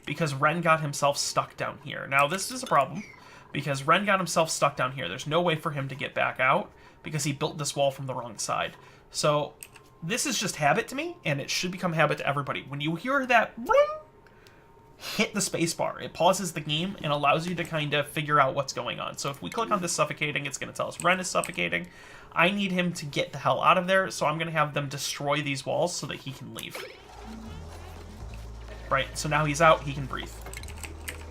Because Ren got himself stuck down here. Now, this is a problem, because Ren got himself stuck down here. There's no way for him to get back out, because he built this wall from the wrong side. So, this is just habit to me, and it should become habit to everybody. When you hear that ring, hit the spacebar. It pauses the game and allows you to kind of figure out what's going on. So if we click on this suffocating, it's going to tell us Ren is suffocating. I need him to get the hell out of there, so I'm going to have them destroy these walls so that he can leave. Right, so now he's out, he can breathe.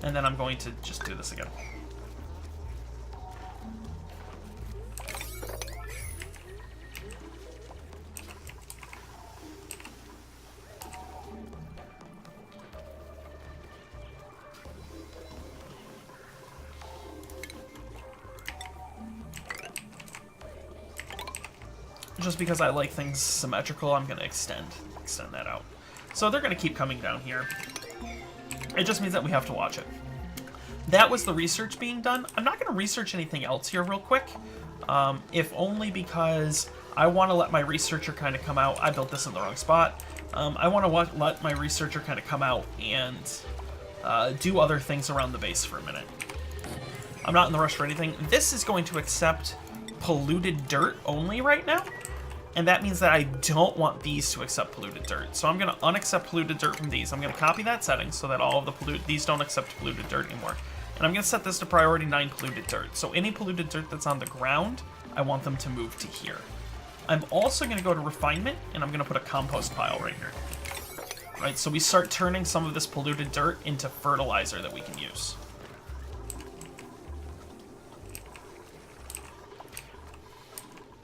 And then I'm going to just do this again. Just because I like things symmetrical, I'm going to extend that out. So they're going to keep coming down here. It just means that we have to watch it. That was the research being done. I'm not going to research anything else here real quick, if only because I want to let my researcher kind of come out. I built this in the wrong spot. I want to let my researcher kind of come out and do other things around the base for a minute. I'm not in the rush for anything. This is going to accept polluted dirt only right now. And that means that I don't want these to accept polluted dirt. So I'm going to unaccept polluted dirt from these. I'm going to copy that setting so that all of these don't accept polluted dirt anymore. And I'm going to set this to priority 9 polluted dirt. So any polluted dirt that's on the ground, I want them to move to here. I'm also going to go to refinement, and I'm going to put a compost pile right here. Right, so we start turning some of this polluted dirt into fertilizer that we can use.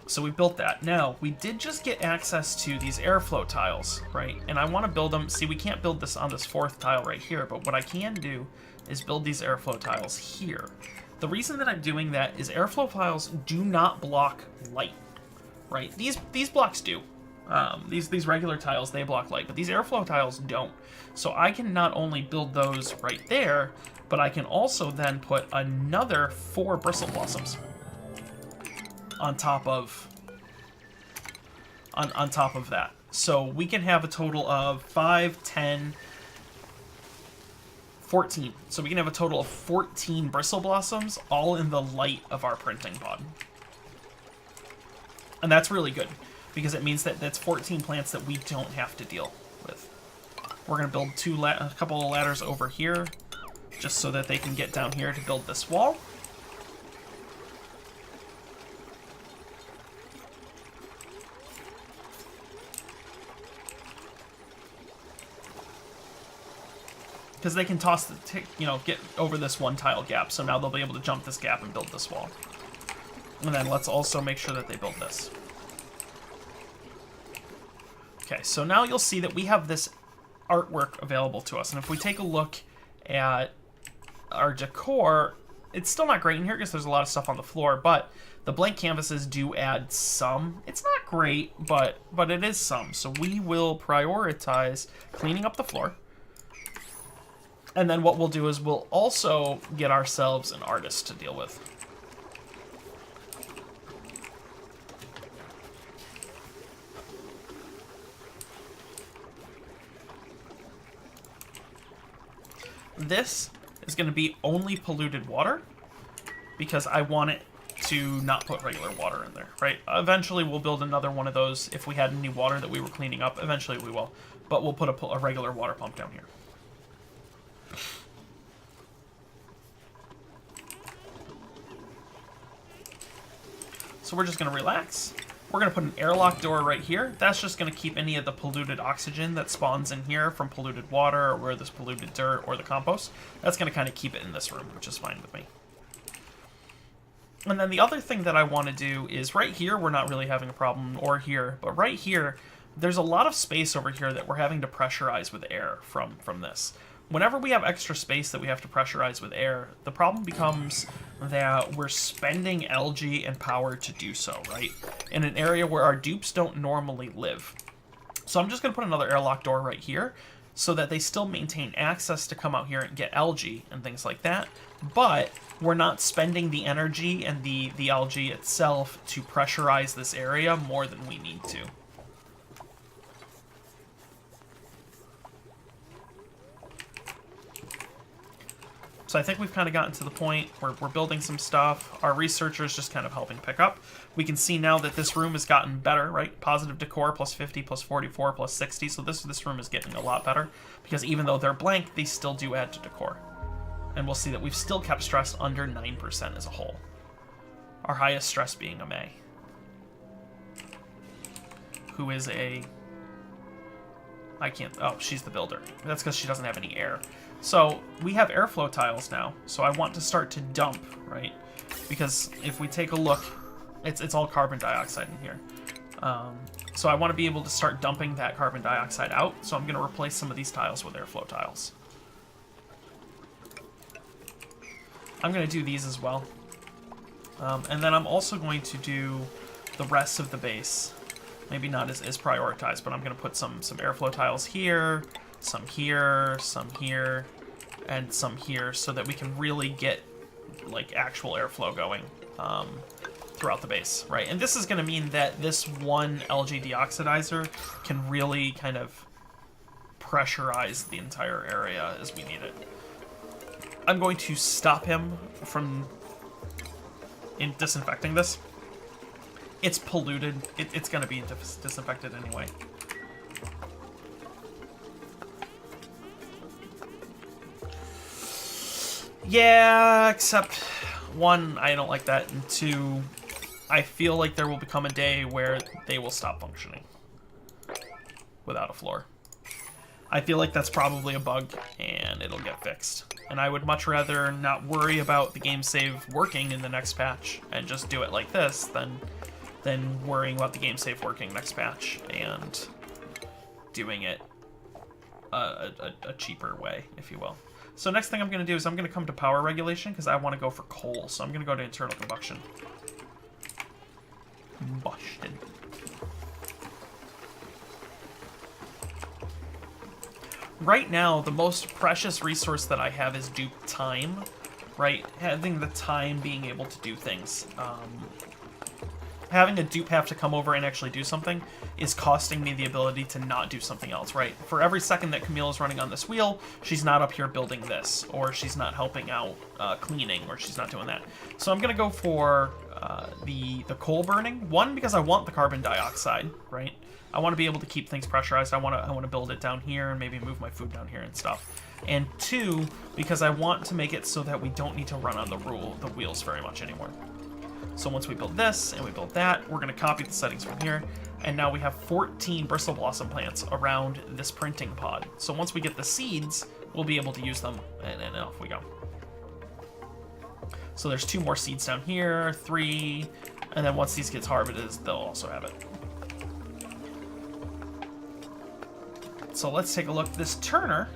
So we built that. Now, we did just get access to these airflow tiles, right? And I want to build them. See, we can't build this on this 4th tile right here, but what I can do is build these airflow tiles here. The reason that I'm doing that is airflow tiles do not block light, right? These blocks do. These regular tiles, they block light, but these airflow tiles don't. So I can not only build those right there, but I can also then put another 4 bristle blossoms on top of that. So we can have a total of 5, 10, 14. So we can have a total of 14 bristle blossoms, all in the light of our printing pod. And that's really good, because it means that that's 14 plants that we don't have to deal with. We're going to build a couple of ladders over here, just so that they can get down here to build this wall. Because they can toss get over this 1 tile gap, so now they'll be able to jump this gap and build this wall. And then let's also make sure that they build this. Okay, so now you'll see that we have this artwork available to us, and if we take a look at our decor, it's still not great in here because there's a lot of stuff on the floor, but the blank canvases do add some. It's not great, but it is some. So we will prioritize cleaning up the floor. And then what we'll do is we'll also get ourselves an artist to deal with. This is going to be only polluted water because I want it to not put regular water in there, right? Eventually we'll build another one of those if we had any water that we were cleaning up. Eventually we will. But we'll put a regular water pump down here. So we're just going to relax, We're going to put an airlock door right here. That's just going to keep any of the polluted oxygen that spawns in here from polluted water or where there's polluted dirt or the compost. That's going to kind of keep it in this room, which is fine with me. And then the other thing that I want to do is right here, we're not really having a problem, or here, but right here, there's a lot of space over here that we're having to pressurize with air from this. Whenever we have extra space that we have to pressurize with air, the problem becomes that we're spending LG and power to do so, right? In an area where our dupes don't normally live. So I'm just going to put another airlock door right here so that they still maintain access to come out here and get LG and things like that. But we're not spending the energy and the LG itself to pressurize this area more than we need to. So I think we've kind of gotten to the point where we're building some stuff. Our researcher's just kind of helping pick up. We can see now that this room has gotten better, right? Positive decor, plus 50, plus 44, plus 60. So this room is getting a lot better. Because even though they're blank, they still do add to decor. And we'll see that we've still kept stress under 9% as a whole. Our highest stress being a May. Who is a... I can't... Oh, she's the builder. That's because she doesn't have any air. So we have airflow tiles now, so I want to start to dump, right? Because if we take a look, it's all carbon dioxide in here. So I want to be able to start dumping that carbon dioxide out, so I'm going to replace some of these tiles with airflow tiles. I'm going to do these as well. And then I'm also going to do the rest of the base. Maybe not as prioritized, but I'm going to put some airflow tiles here, some here, and some here, so that we can really get like actual airflow going throughout the base, right? And this is going to mean that this one LG deoxidizer can really kind of pressurize the entire area as we need it. I'm going to stop him from disinfecting this. It's polluted. It's going to be disinfected anyway. Yeah, except one, I don't like that, and two, I feel like there will become a day where they will stop functioning without a floor. I feel like that's probably a bug, and it'll get fixed. And I would much rather not worry about the game save working in the next patch and just do it like this than worrying about the game save working next patch and doing it a cheaper way, if you will. So next thing I'm going to do is I'm going to come to power regulation because I want to go for coal. So I'm going to go to internal combustion. Busted. Right now, the most precious resource that I have is dupe time, right? Having the time being able to do things. Having a dupe have to come over and actually do something is costing me the ability to not do something else, right? For every second that Camille is running on this wheel, she's not up here building this, or she's not helping out cleaning, or she's not doing that. So I'm going to go for the coal burning. One, because I want the carbon dioxide, right? I want to be able to keep things pressurized. I want to build it down here and maybe move my food down here and stuff. And two, because I want to make it so that we don't need to run on the wheels very much anymore. So once we build this and we build that, we're going to copy the settings from here. And now we have 14 bristle blossom plants around this printing pod. So once we get the seeds, we'll be able to use them, and off we go. So there's 2 more seeds down here, 3, and then once these get harvested, they'll also have it. So let's take a look. This Turner,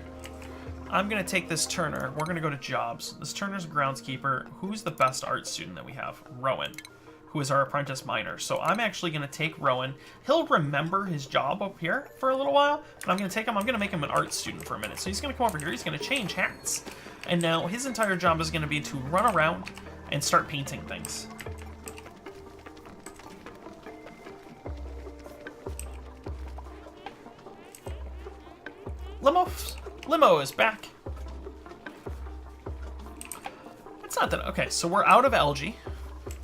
I'm going to take this Turner. We're going to go to jobs. This Turner's a groundskeeper. Who's the best art student that we have? Rowan, who is our apprentice miner. So I'm actually going to take Rowan. He'll remember his job up here for a little while, and I'm going to take him. I'm going to make him an art student for a minute. So he's going to come over here. He's going to change hats. And now his entire job is going to be to run around and start painting things. Limo is back. It's not that... Okay, so we're out of algae.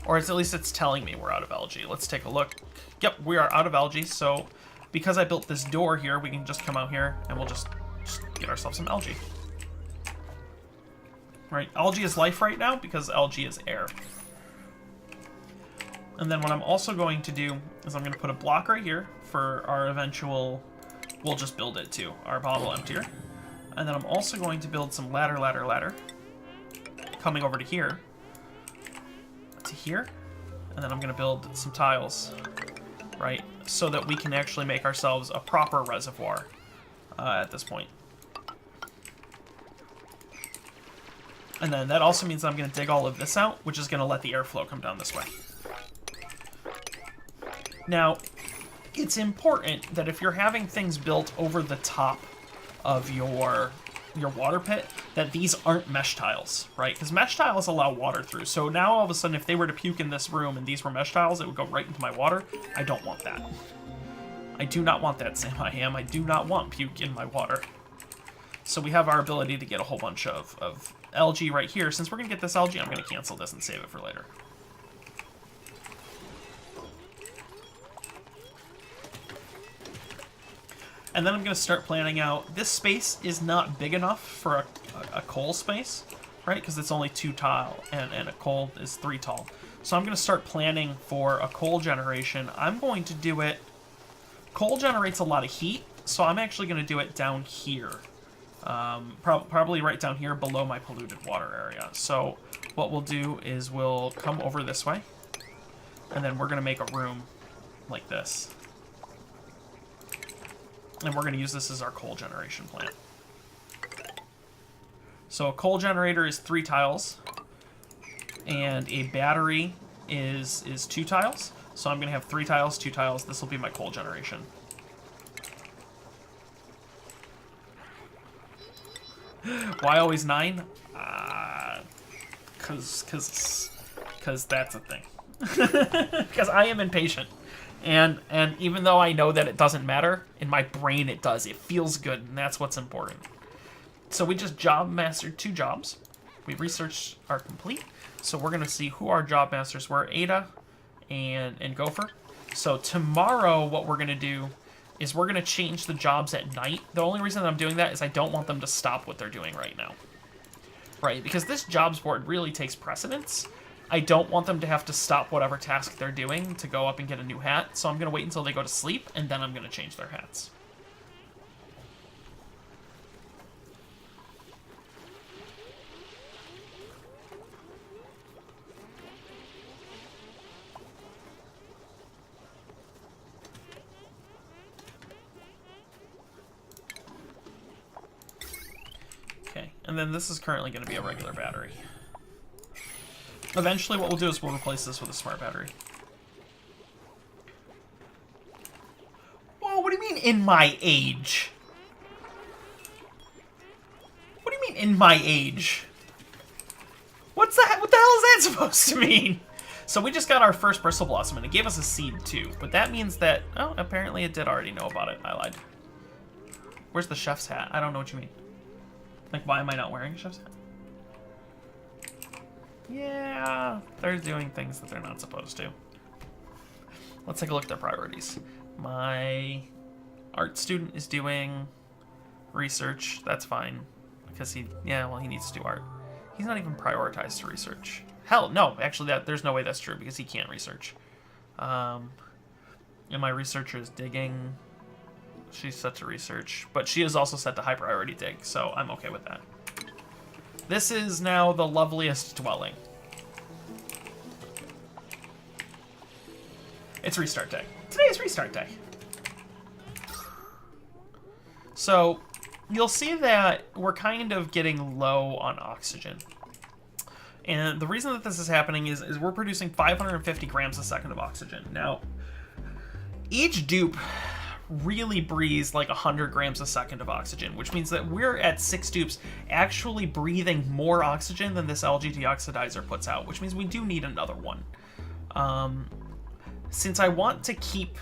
Or at least it's telling me we're out of algae. Let's take a look. Yep, we are out of algae. So because I built this door here, we can just come out here and we'll just get ourselves some algae. Right, algae is life right now because algae is air. And then what I'm also going to do is I'm going to put a block right here for our eventual... We'll just build it too, our bottle emptier. And then I'm also going to build some ladder, coming over to here. To here. And then I'm going to build some tiles, right? So that we can actually make ourselves a proper reservoir at this point. And then that also means I'm going to dig all of this out, which is going to let the airflow come down this way. Now, it's important that if you're having things built over the top of your water pit, that these aren't mesh tiles, right? Because mesh tiles allow water through. So now all of a sudden, if they were to puke in this room and these were mesh tiles, it would go right into my water. I don't want that. I do not want that, Sam I Am. I do not want puke in my water. So we have our ability to get a whole bunch of algae right here. Since we're going to get this algae, I'm going to cancel this and save it for later. And then I'm going to start planning out... This space is not big enough for a coal space, right? Because it's only 2 tile, and a coal is 3 tall. So I'm going to start planning for a coal generation. I'm going to do it... Coal generates a lot of heat, so I'm actually going to do it down here. Probably right down here below my polluted water area. So what we'll do is we'll come over this way, and then we're going to make a room like this. And we're going to use this as our coal generation plant. So a coal generator is 3 tiles, and a battery is 2 tiles. So I'm going to have 3 tiles, 2 tiles. This will be my coal generation. Why always 9? Cause that's a thing. Because I am impatient. And even though I know that it doesn't matter, in my brain it does. It feels good, and that's what's important. So we just job mastered 2 jobs. We researched are complete. So we're going to see who our job masters were. Ada and Gopher. So tomorrow what we're going to do is we're going to change the jobs at night. The only reason that I'm doing that is I don't want them to stop what they're doing right now. Right, because this jobs board really takes precedence. I don't want them to have to stop whatever task they're doing to go up and get a new hat, so I'm going to wait until they go to sleep, and then I'm going to change their hats. Okay, and then this is currently going to be a regular battery. Eventually what we'll do is we'll replace this with a smart battery. Whoa, what do you mean in my age? What do you mean in my age? What's that? What the hell is that supposed to mean? So we just got our first Bristle Blossom, and it gave us a seed too. But that means that... Oh, apparently it did already know about it. I lied. Where's the chef's hat? I don't know what you mean. Like, why am I not wearing a chef's hat? Yeah, they're doing things that they're not supposed to. Let's take a look at their priorities. My art student is doing research. That's fine. Because he needs to do art. He's not even prioritized to research. Hell, no, actually, there's no way that's true because he can't research. And my researcher is digging. She's set to research. But she is also set to high priority dig, so I'm okay with that. This is now the loveliest dwelling. It's restart day. Today is restart day. So, you'll see that we're kind of getting low on oxygen. And the reason that this is happening is we're producing 550 grams a second of oxygen. Now, each dupe really breathes like 100 grams a second of oxygen, which means that we're at 6 dupes actually breathing more oxygen than this algae deoxidizer puts out, which means we do need another one. Since I want to keep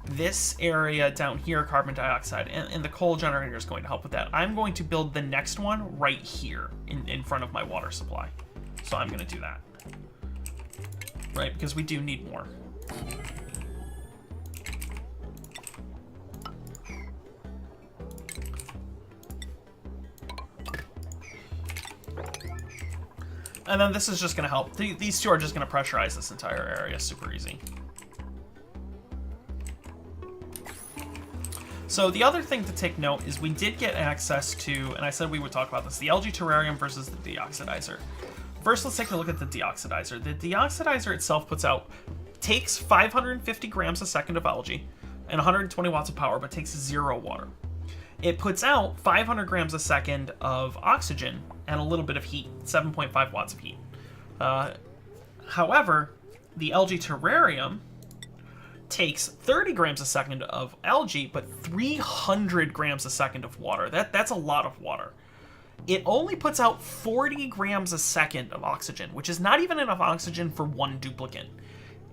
this area down here carbon dioxide, and the coal generator is going to help with that, I'm going to build the next one right here in front of my water supply. So I'm going to do that. Right, because we do need more. And then this is just going to help. These two are just going to pressurize this entire area super easy. So the other thing to take note is we did get access to, and I said we would talk about this, the algae terrarium versus the deoxidizer. First, let's take a look at the deoxidizer. The deoxidizer itself takes 550 grams a second of algae and 120 watts of power, but takes 0 water. It puts out 500 grams a second of oxygen and a little bit of heat, 7.5 watts of heat. However, the algae terrarium takes 30 grams a second of algae, but 300 grams a second of water. That's a lot of water. It only puts out 40 grams a second of oxygen, which is not even enough oxygen for one duplicate.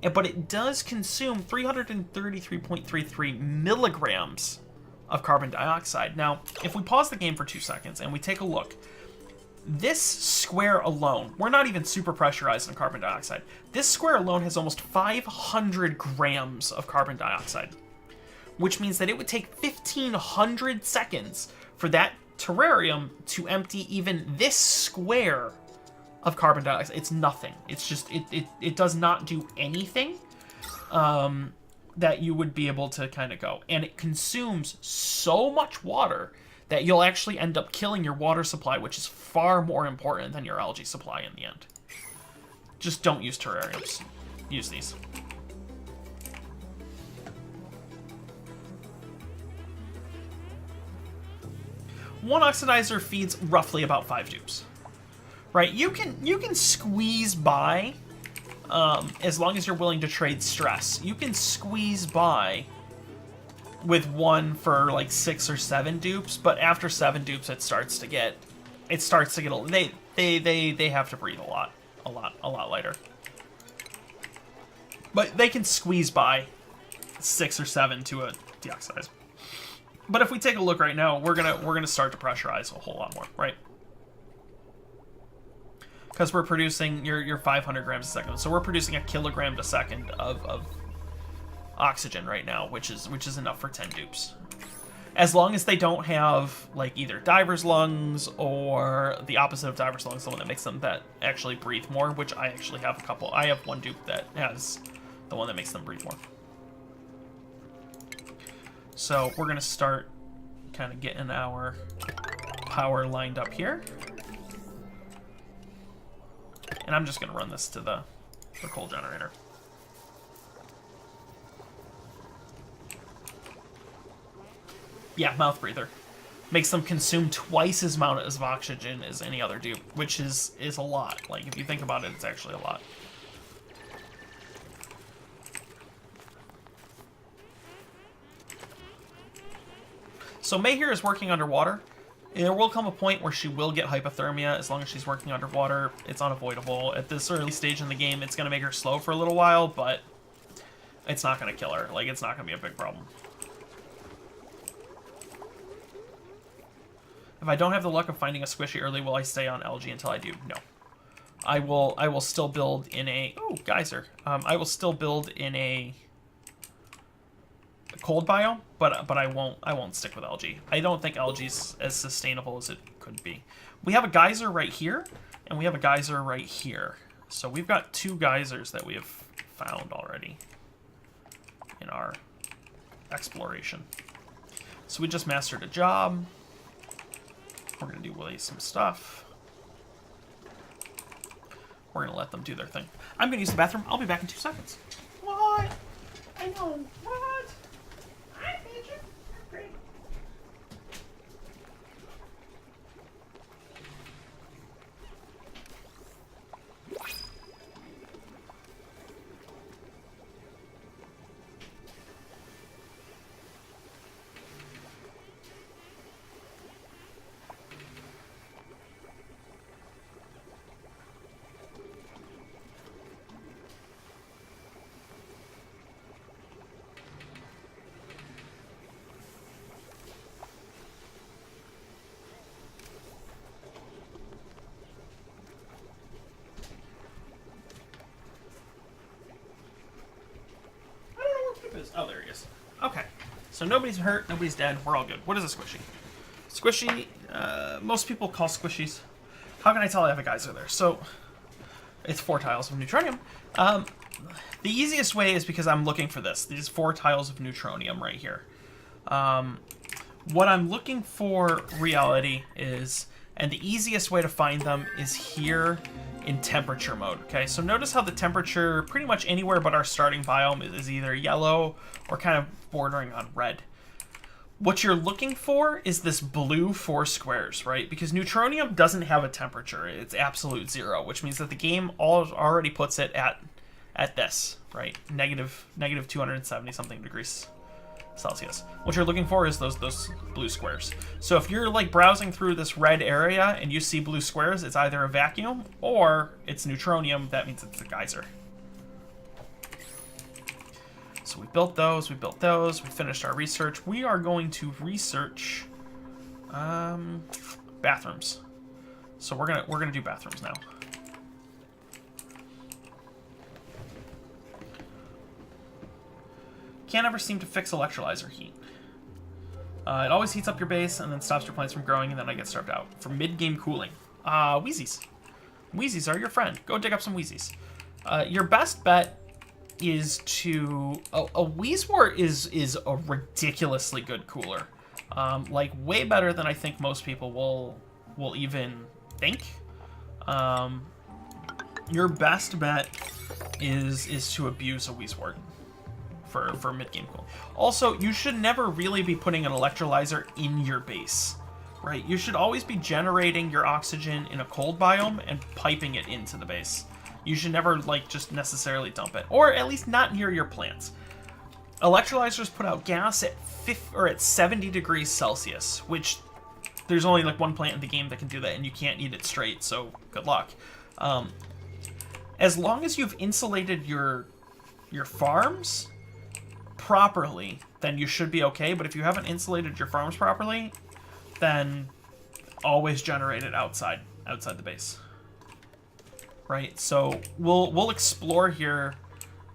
But it does consume 333.33 milligrams of carbon dioxide. Now, if we pause the game for 2 seconds and we take a look, this square alone, we're not even super pressurized in carbon dioxide. This square alone has almost 500 grams of carbon dioxide, which means that it would take 1,500 seconds for that terrarium to empty even this square of carbon dioxide. It's nothing. It's just, it does not do anything that you would be able to kind of go. And it consumes so much water that you'll actually end up killing your water supply, which is far more important than your algae supply in the end. Just don't use terrariums. Use these. One oxidizer feeds roughly about 5 dupes. Right? You can squeeze by, as long as you're willing to trade stress. You can squeeze by with one for like 6 or 7 dupes, but after 7 dupes it starts to get they have to breathe a lot lighter. But they can squeeze by 6 or 7 to a deoxidize. But if we take a look right now, we're gonna start to pressurize a whole lot more, right? Because we're producing your 500 grams a second, so we're producing a kilogram a second of oxygen right now, which is enough for 10 dupes. As long as they don't have like either diver's lungs or the opposite of diver's lungs, the one that makes them that actually breathe more, which I actually have a couple. I have one dupe that has the one that makes them breathe more. So we're gonna start kind of getting our power lined up here. And I'm just gonna run this to the coal generator. Yeah, mouth breather. Makes them consume twice as much of oxygen as any other dupe, which is a lot. Like, if you think about it, it's actually a lot. So May here is working underwater. There will come a point where she will get hypothermia as long as she's working underwater. It's unavoidable. At this early stage in the game, it's going to make her slow for a little while, but it's not going to kill her. Like, it's not going to be a big problem. If I don't have the luck of finding a squishy early, will I stay on algae until I do? No. I will still build in a... Oh, geyser. I will still build in a cold biome, but I won't stick with algae. I don't think algae's as sustainable as it could be. We have a geyser right here, and we have a geyser right here. So we've got 2 geysers that we have found already in our exploration. So we just mastered a job. We're going to do Willie some stuff. We're going to let them do their thing. I'm going to use the bathroom. I'll be back in 2 seconds. What? I know. What? Hi, Patrick. Great. Oh, there he is. Okay. So nobody's hurt, nobody's dead, we're all good. What is a squishy? Squishy, most people call squishies. How can I tell I have a geyser there? So, It's 4 tiles of neutronium. The easiest way is because I'm looking for this. These 4 tiles of neutronium right here. What I'm looking for, reality, is, and the easiest way to find them is here in temperature mode. Okay, so notice how the temperature pretty much anywhere but our starting biome is either yellow or kind of bordering on red. What you're looking for is this blue 4 squares, right? Because neutronium doesn't have a temperature. It's absolute 0, which means that the game already puts it at this, right? Negative 270 something degrees Celsius. What you're looking for is those blue squares. So if you're like browsing through this red area and you see blue squares, it's either a vacuum or it's neutronium. That means it's a geyser. So we built those, we finished our research. We are going to research bathrooms. So we're gonna do bathrooms now. Can't ever seem to fix electrolyzer heat. It always heats up your base and then stops your plants from growing, and then I get starved out. For mid-game cooling. Wheezies. Wheezies are your friend. Go dig up some Wheezies. Your best bet is to... A Wheezewort is a ridiculously good cooler. Like, way better than I think most people will even think. Your best bet is to abuse a Wheezewort for mid-game cooling. Also, you should never really be putting an electrolyzer in your base, right? You should always be generating your oxygen in a cold biome and piping it into the base. You should never, like, just necessarily dump it, or at least not near your plants. Electrolyzers put out gas at 70 degrees Celsius, which there's only like one plant in the game that can do that, and you can't eat it straight, so good luck. As long as you've insulated your farms properly, then you should be okay. But if you haven't insulated your farms properly, then always generate it outside the base. Right? So we'll explore here.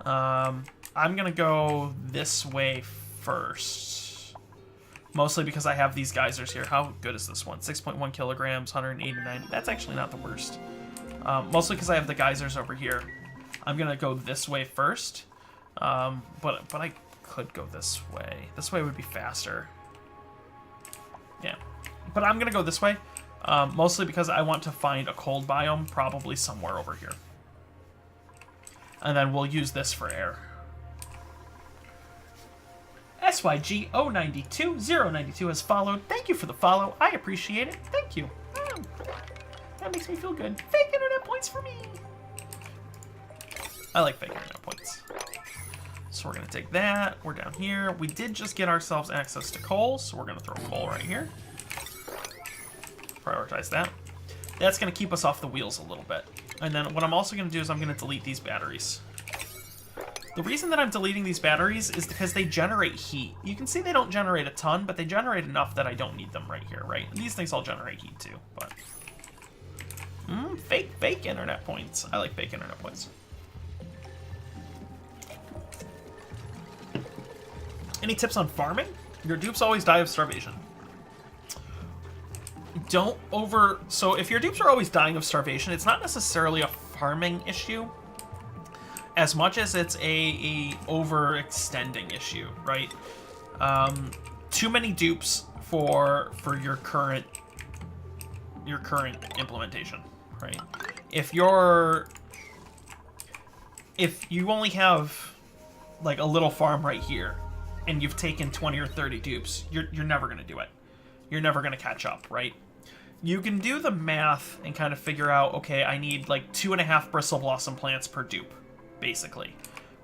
I'm gonna go this way first, mostly because I have these geysers here. How good is this one? 6.1 kilograms, 189. That's actually not the worst. Mostly because I have the geysers over here. I'm gonna go this way first, but I could go this way. This way would be faster. Yeah, but I'm gonna go this way, mostly because I want to find a cold biome, probably somewhere over here. And then we'll use this for air. SYG092 has followed. Thank you for the follow. I appreciate it. Thank you. That makes me feel good. Fake internet points for me. I like fake internet points. So we're going to take that. We're down here. We did just get ourselves access to coal, so we're going to throw coal right here. Prioritize that. That's going to keep us off the wheels a little bit. And then what I'm also going to do is I'm going to delete these batteries. The reason that I'm deleting these batteries is because they generate heat. You can see they don't generate a ton, but they generate enough that I don't need them right here, right? And these things all generate heat too, but... fake internet points. I like fake internet points. Any tips on farming? Your dupes always die of starvation. So if your dupes are always dying of starvation, it's not necessarily a farming issue as much as it's a overextending issue, right? Too many dupes for your current implementation, right? If you only have like a little farm right here and you've taken 20 or 30 dupes, you're never going to do it. You're never going to catch up, right? You can do the math and kind of figure out, okay, I need like 2.5 bristle blossom plants per dupe, basically.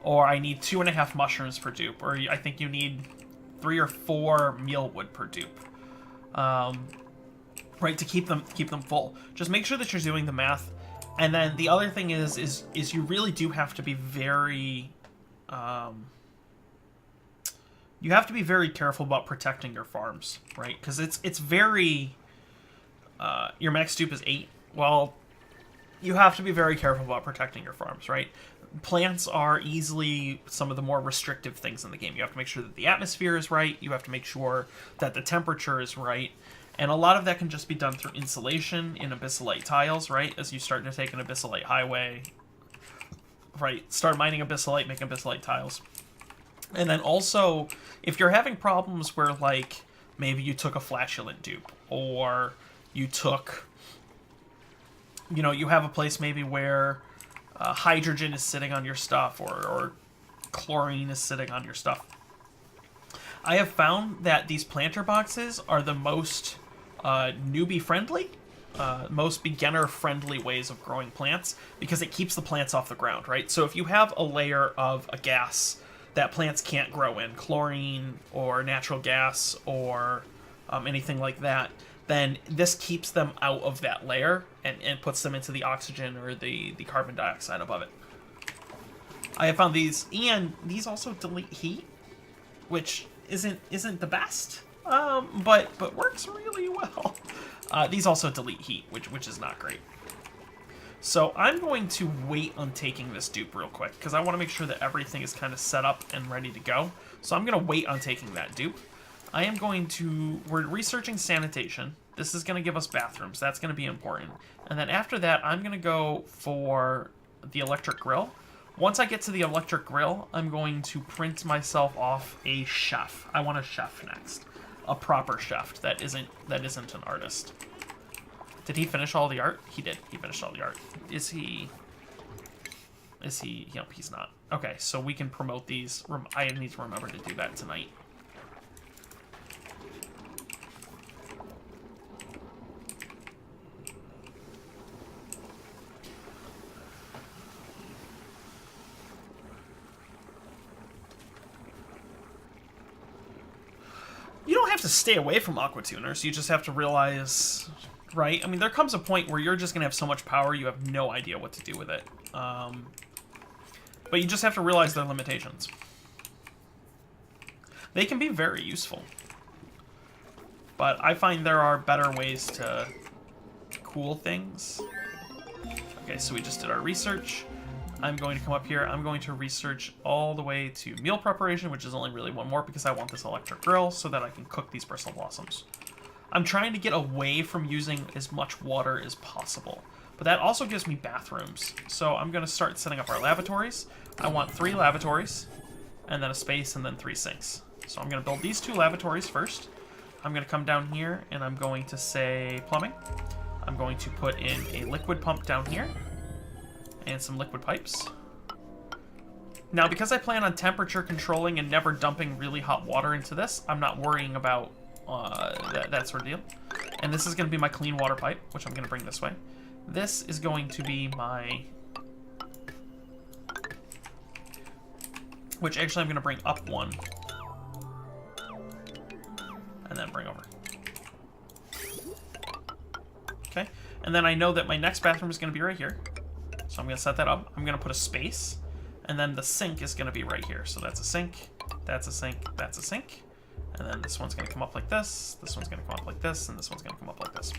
Or I need 2.5 mushrooms per dupe. Or I think you need 3 or 4 mealwood per dupe. Right, to keep them full. Just make sure that you're doing the math. And then the other thing is you really do have to be very... you have to be very careful about protecting your farms, right? Because it's very... your max dupe is 8. Well, you have to be very careful about protecting your farms, right? Plants are easily some of the more restrictive things in the game. You have to make sure that the atmosphere is right. You have to make sure that the temperature is right. And a lot of that can just be done through insulation in abyssalite tiles, right? As you start to take an abyssalite highway right, start mining abyssalite, make abyssalite tiles. And then also, if you're having problems where, like, maybe you took a flatulent dupe, or you took, you know, you have a place maybe where hydrogen is sitting on your stuff, or chlorine is sitting on your stuff. I have found that these planter boxes are the most newbie-friendly, most beginner-friendly ways of growing plants, because it keeps the plants off the ground, right? So if you have a layer of a gas that plants can't grow in, chlorine or natural gas or anything like that, then this keeps them out of that layer and puts them into the oxygen or the carbon dioxide above it. I have found these, and these also delete heat, which isn't the best, but works really well. These also delete heat, which is not great. So I'm going to wait on taking this dupe real quick, because I want to make sure that everything is kind of set up and ready to go. So I'm going to wait on taking that dupe. We're researching sanitation. This is going to give us bathrooms. That's going to be important. And then after that, I'm going to go for the electric grill. Once I get to the electric grill, I'm going to print myself off a chef. I want a chef next. A proper chef that isn't an artist. Did he finish all the art? He did. He finished all the art. Is he... Yep, he's not. Okay, so we can promote these. I need to remember to do that tonight. You don't have to stay away from aqua tuners. You just have to realize... Right? I mean, there comes a point where you're just going to have so much power you have no idea what to do with it. But you just have to realize their limitations. They can be very useful. But I find there are better ways to cool things. Okay, so we just did our research. I'm going to come up here. I'm going to research all the way to meal preparation, which is only really one more because I want this electric grill so that I can cook these bristle blossoms. I'm trying to get away from using as much water as possible, but that also gives me bathrooms. So I'm going to start setting up our lavatories. I want 3 lavatories, and then a space, and then 3 sinks. So I'm going to build these 2 lavatories first. I'm going to come down here, and I'm going to say plumbing. I'm going to put in a liquid pump down here, and some liquid pipes. Now, because I plan on temperature controlling and never dumping really hot water into this, I'm not worrying about that sort of deal. And this is going to be my clean water pipe, which I'm going to bring this way. This is going to be my... Which actually I'm going to bring up 1. And then bring over. Okay. And then I know that my next bathroom is going to be right here. So I'm going to set that up. I'm going to put a space. And then the sink is going to be right here. So that's a sink, that's a sink, that's a sink. And then this one's going to come up like this one's going to come up like this, and this one's going to come up like this.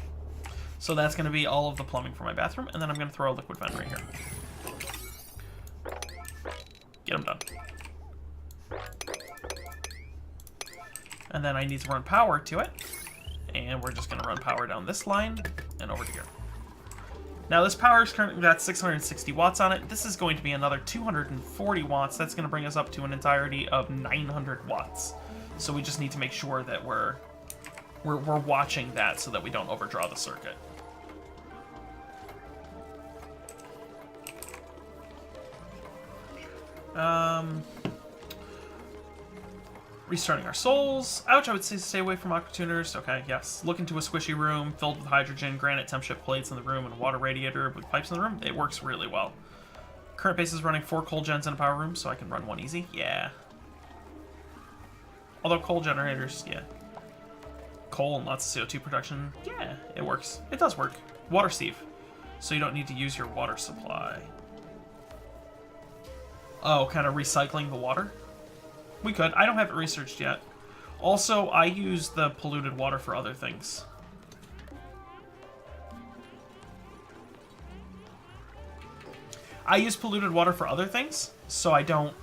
So that's going to be all of the plumbing for my bathroom, and then I'm going to throw a liquid vent right here. Get them done. And then I need to run power to it, and we're just going to run power down this line and over to here. Now this power is currently got 660 watts on it. This is going to be another 240 watts. That's going to bring us up to an entirety of 900 watts. So we just need to make sure that we're watching that so that we don't overdraw the circuit. Restarting our souls. Ouch, I would say stay away from aqua tuners. Okay, yes. Look into a squishy room filled with hydrogen, granite temp chip plates in the room, and a water radiator with pipes in the room. It works really well. Current base is running 4 coal gens in a power room, so I can run 1 easy. Yeah. Although coal generators, yeah. Coal and lots of CO2 production, yeah, it works. It does work. Water sieve, so you don't need to use your water supply. Oh, kind of recycling the water? We could. I don't have it researched yet. Also, I use the polluted water for other things. I use polluted water for other things, so I don't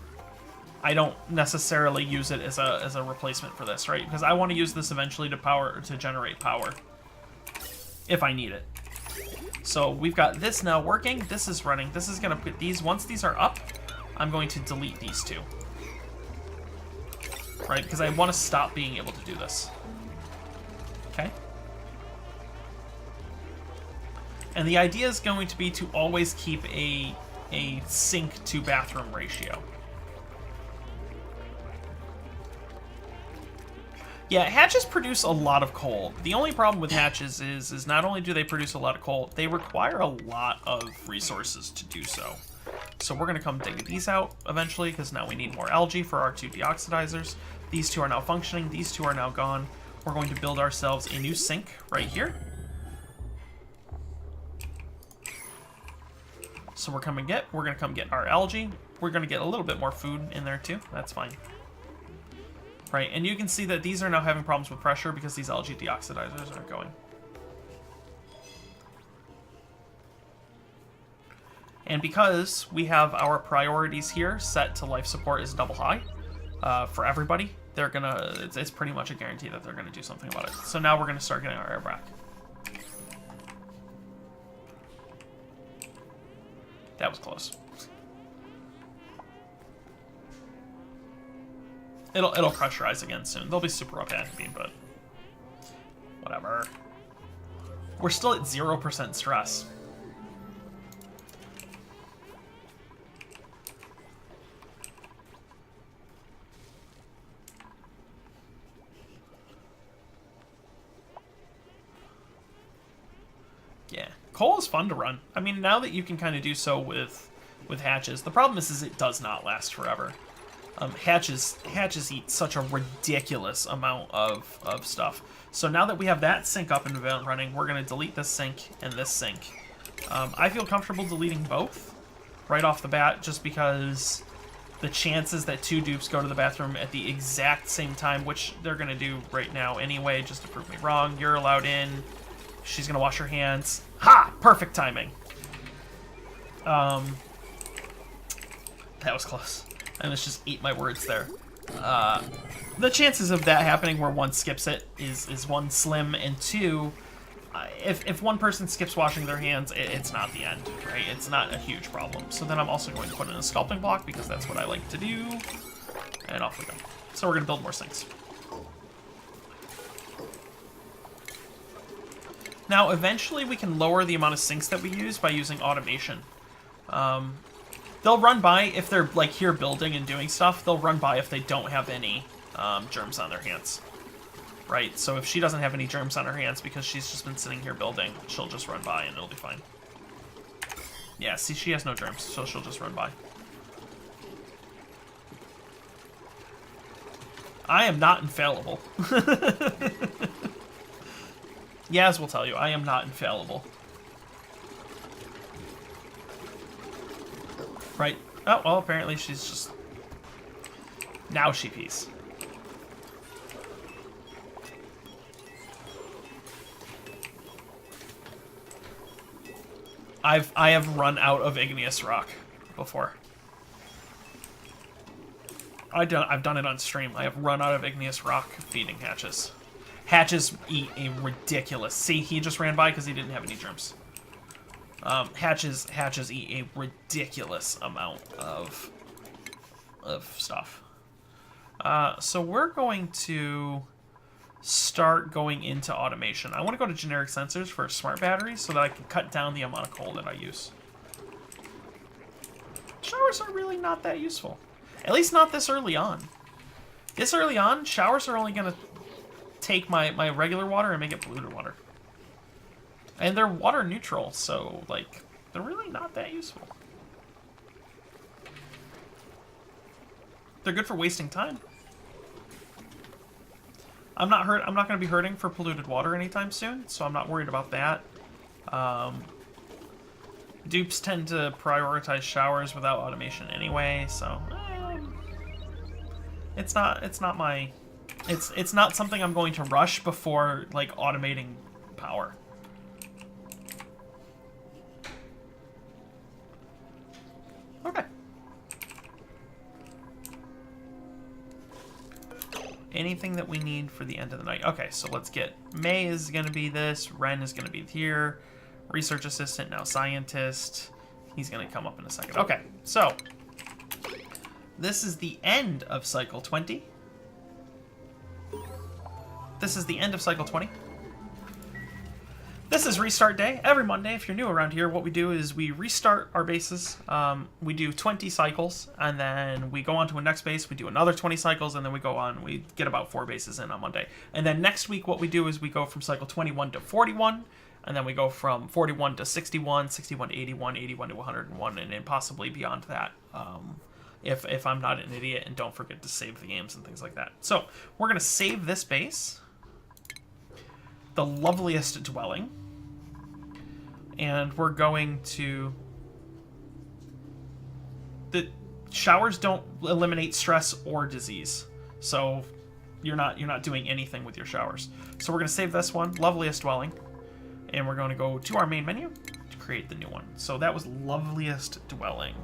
necessarily use it as a replacement for this, right? Because I want to use this eventually to generate power if I need it. So we've got this now working. This is running. This is going to put these... Once these are up, I'm going to delete these two. Right? Because I want to stop being able to do this. Okay? And the idea is going to be to always keep a sink to bathroom ratio. Yeah, hatches produce a lot of coal. The only problem with hatches is not only do they produce a lot of coal, they require a lot of resources to do so. So we're going to come dig these out eventually, because now we need more algae for our 2 deoxidizers. These 2 are now functioning. These 2 are now gone. We're going to build ourselves a new sink right here. So we're going to come get our algae. We're going to get a little bit more food in there too. That's fine. Right, and you can see that these are now having problems with pressure because these algae deoxidizers aren't going. And because we have our priorities here set to life support is double high for everybody, they're gonna, it's pretty much a guarantee that they're gonna do something about it. So now we're gonna start getting our air back. That was close. It'll pressurize again soon. They'll be super okay, but whatever. We're still at 0% stress. Yeah, coal is fun to run. I mean, now that you can kind of do so with hatches, the problem is it does not last forever. Hatches eat such a ridiculous amount of stuff. So now that we have that sink up and running, we're going to delete this sink and this sink. I feel comfortable deleting both right off the bat, just because the chances that 2 dupes go to the bathroom at the exact same time, which they're going to do right now anyway, just to prove me wrong. You're allowed in. She's going to wash her hands. Ha! Perfect timing. That was close. And let's just eat my words there. The chances of that happening where 1 skips it is 1 slim, and 2, if 1 person skips washing their hands, it's not the end, right? It's not a huge problem. So then I'm also going to put in a sculpting block because that's what I like to do. And off we go. So we're going to build more sinks. Now, eventually we can lower the amount of sinks that we use by using automation. They'll run by if they're like here building and doing stuff. They'll run by if they don't have any germs on their hands, right? So if she doesn't have any germs on her hands because she's just been sitting here building, she'll just run by and it'll be fine. Yeah, see, she has no germs, so she'll just run by. I am not infallible. Yaz will tell you, I am not infallible. Right. Oh, well, apparently she's just... Now she pees. I have run out of igneous rock before. I've done it on stream. I have run out of igneous rock feeding hatches. Hatches eat a ridiculous... See, he just ran by because he didn't have any germs. Hatches eat a ridiculous amount of stuff. So we're going to start going into automation. I want to go to generic sensors for smart batteries so that I can cut down the amount of coal that I use. Showers are really not that useful. At least not this early on. This early on, showers are only going to take my regular water and make it polluted water. And they're water neutral, so, like, they're really not that useful. They're good for wasting time. I'm not going to be hurting for polluted water anytime soon, so I'm not worried about that. Dupes tend to prioritize showers without automation anyway, so it's not something I'm going to rush before, like, automating power. Okay. Anything that we need for the end of the night. Okay, so let's get... May is going to be this. Ren is going to be here. Research assistant, now scientist. He's going to come up in a second. Okay, so this is the end of cycle 20. This is the end of cycle 20. This is restart day. Every Monday, if you're new around here, what we do is we restart our bases. We do 20 cycles, and then we go on to a next base. We do another 20 cycles, and then we go on. We get about 4 bases in on Monday. And then next week, what we do is we go from cycle 21 to 41, and then we go from 41 to 61, 61 to 81, 81 to 101, and then possibly beyond that. If I'm not an idiot and don't forget to save the games and things like that. So we're going to save this base, the loveliest dwelling, and we're going to... The showers don't eliminate stress or disease, so you're not doing anything with your showers. So we're going to save this one, loveliest dwelling, and we're going to go to our main menu to create the new one. So that was loveliest dwelling.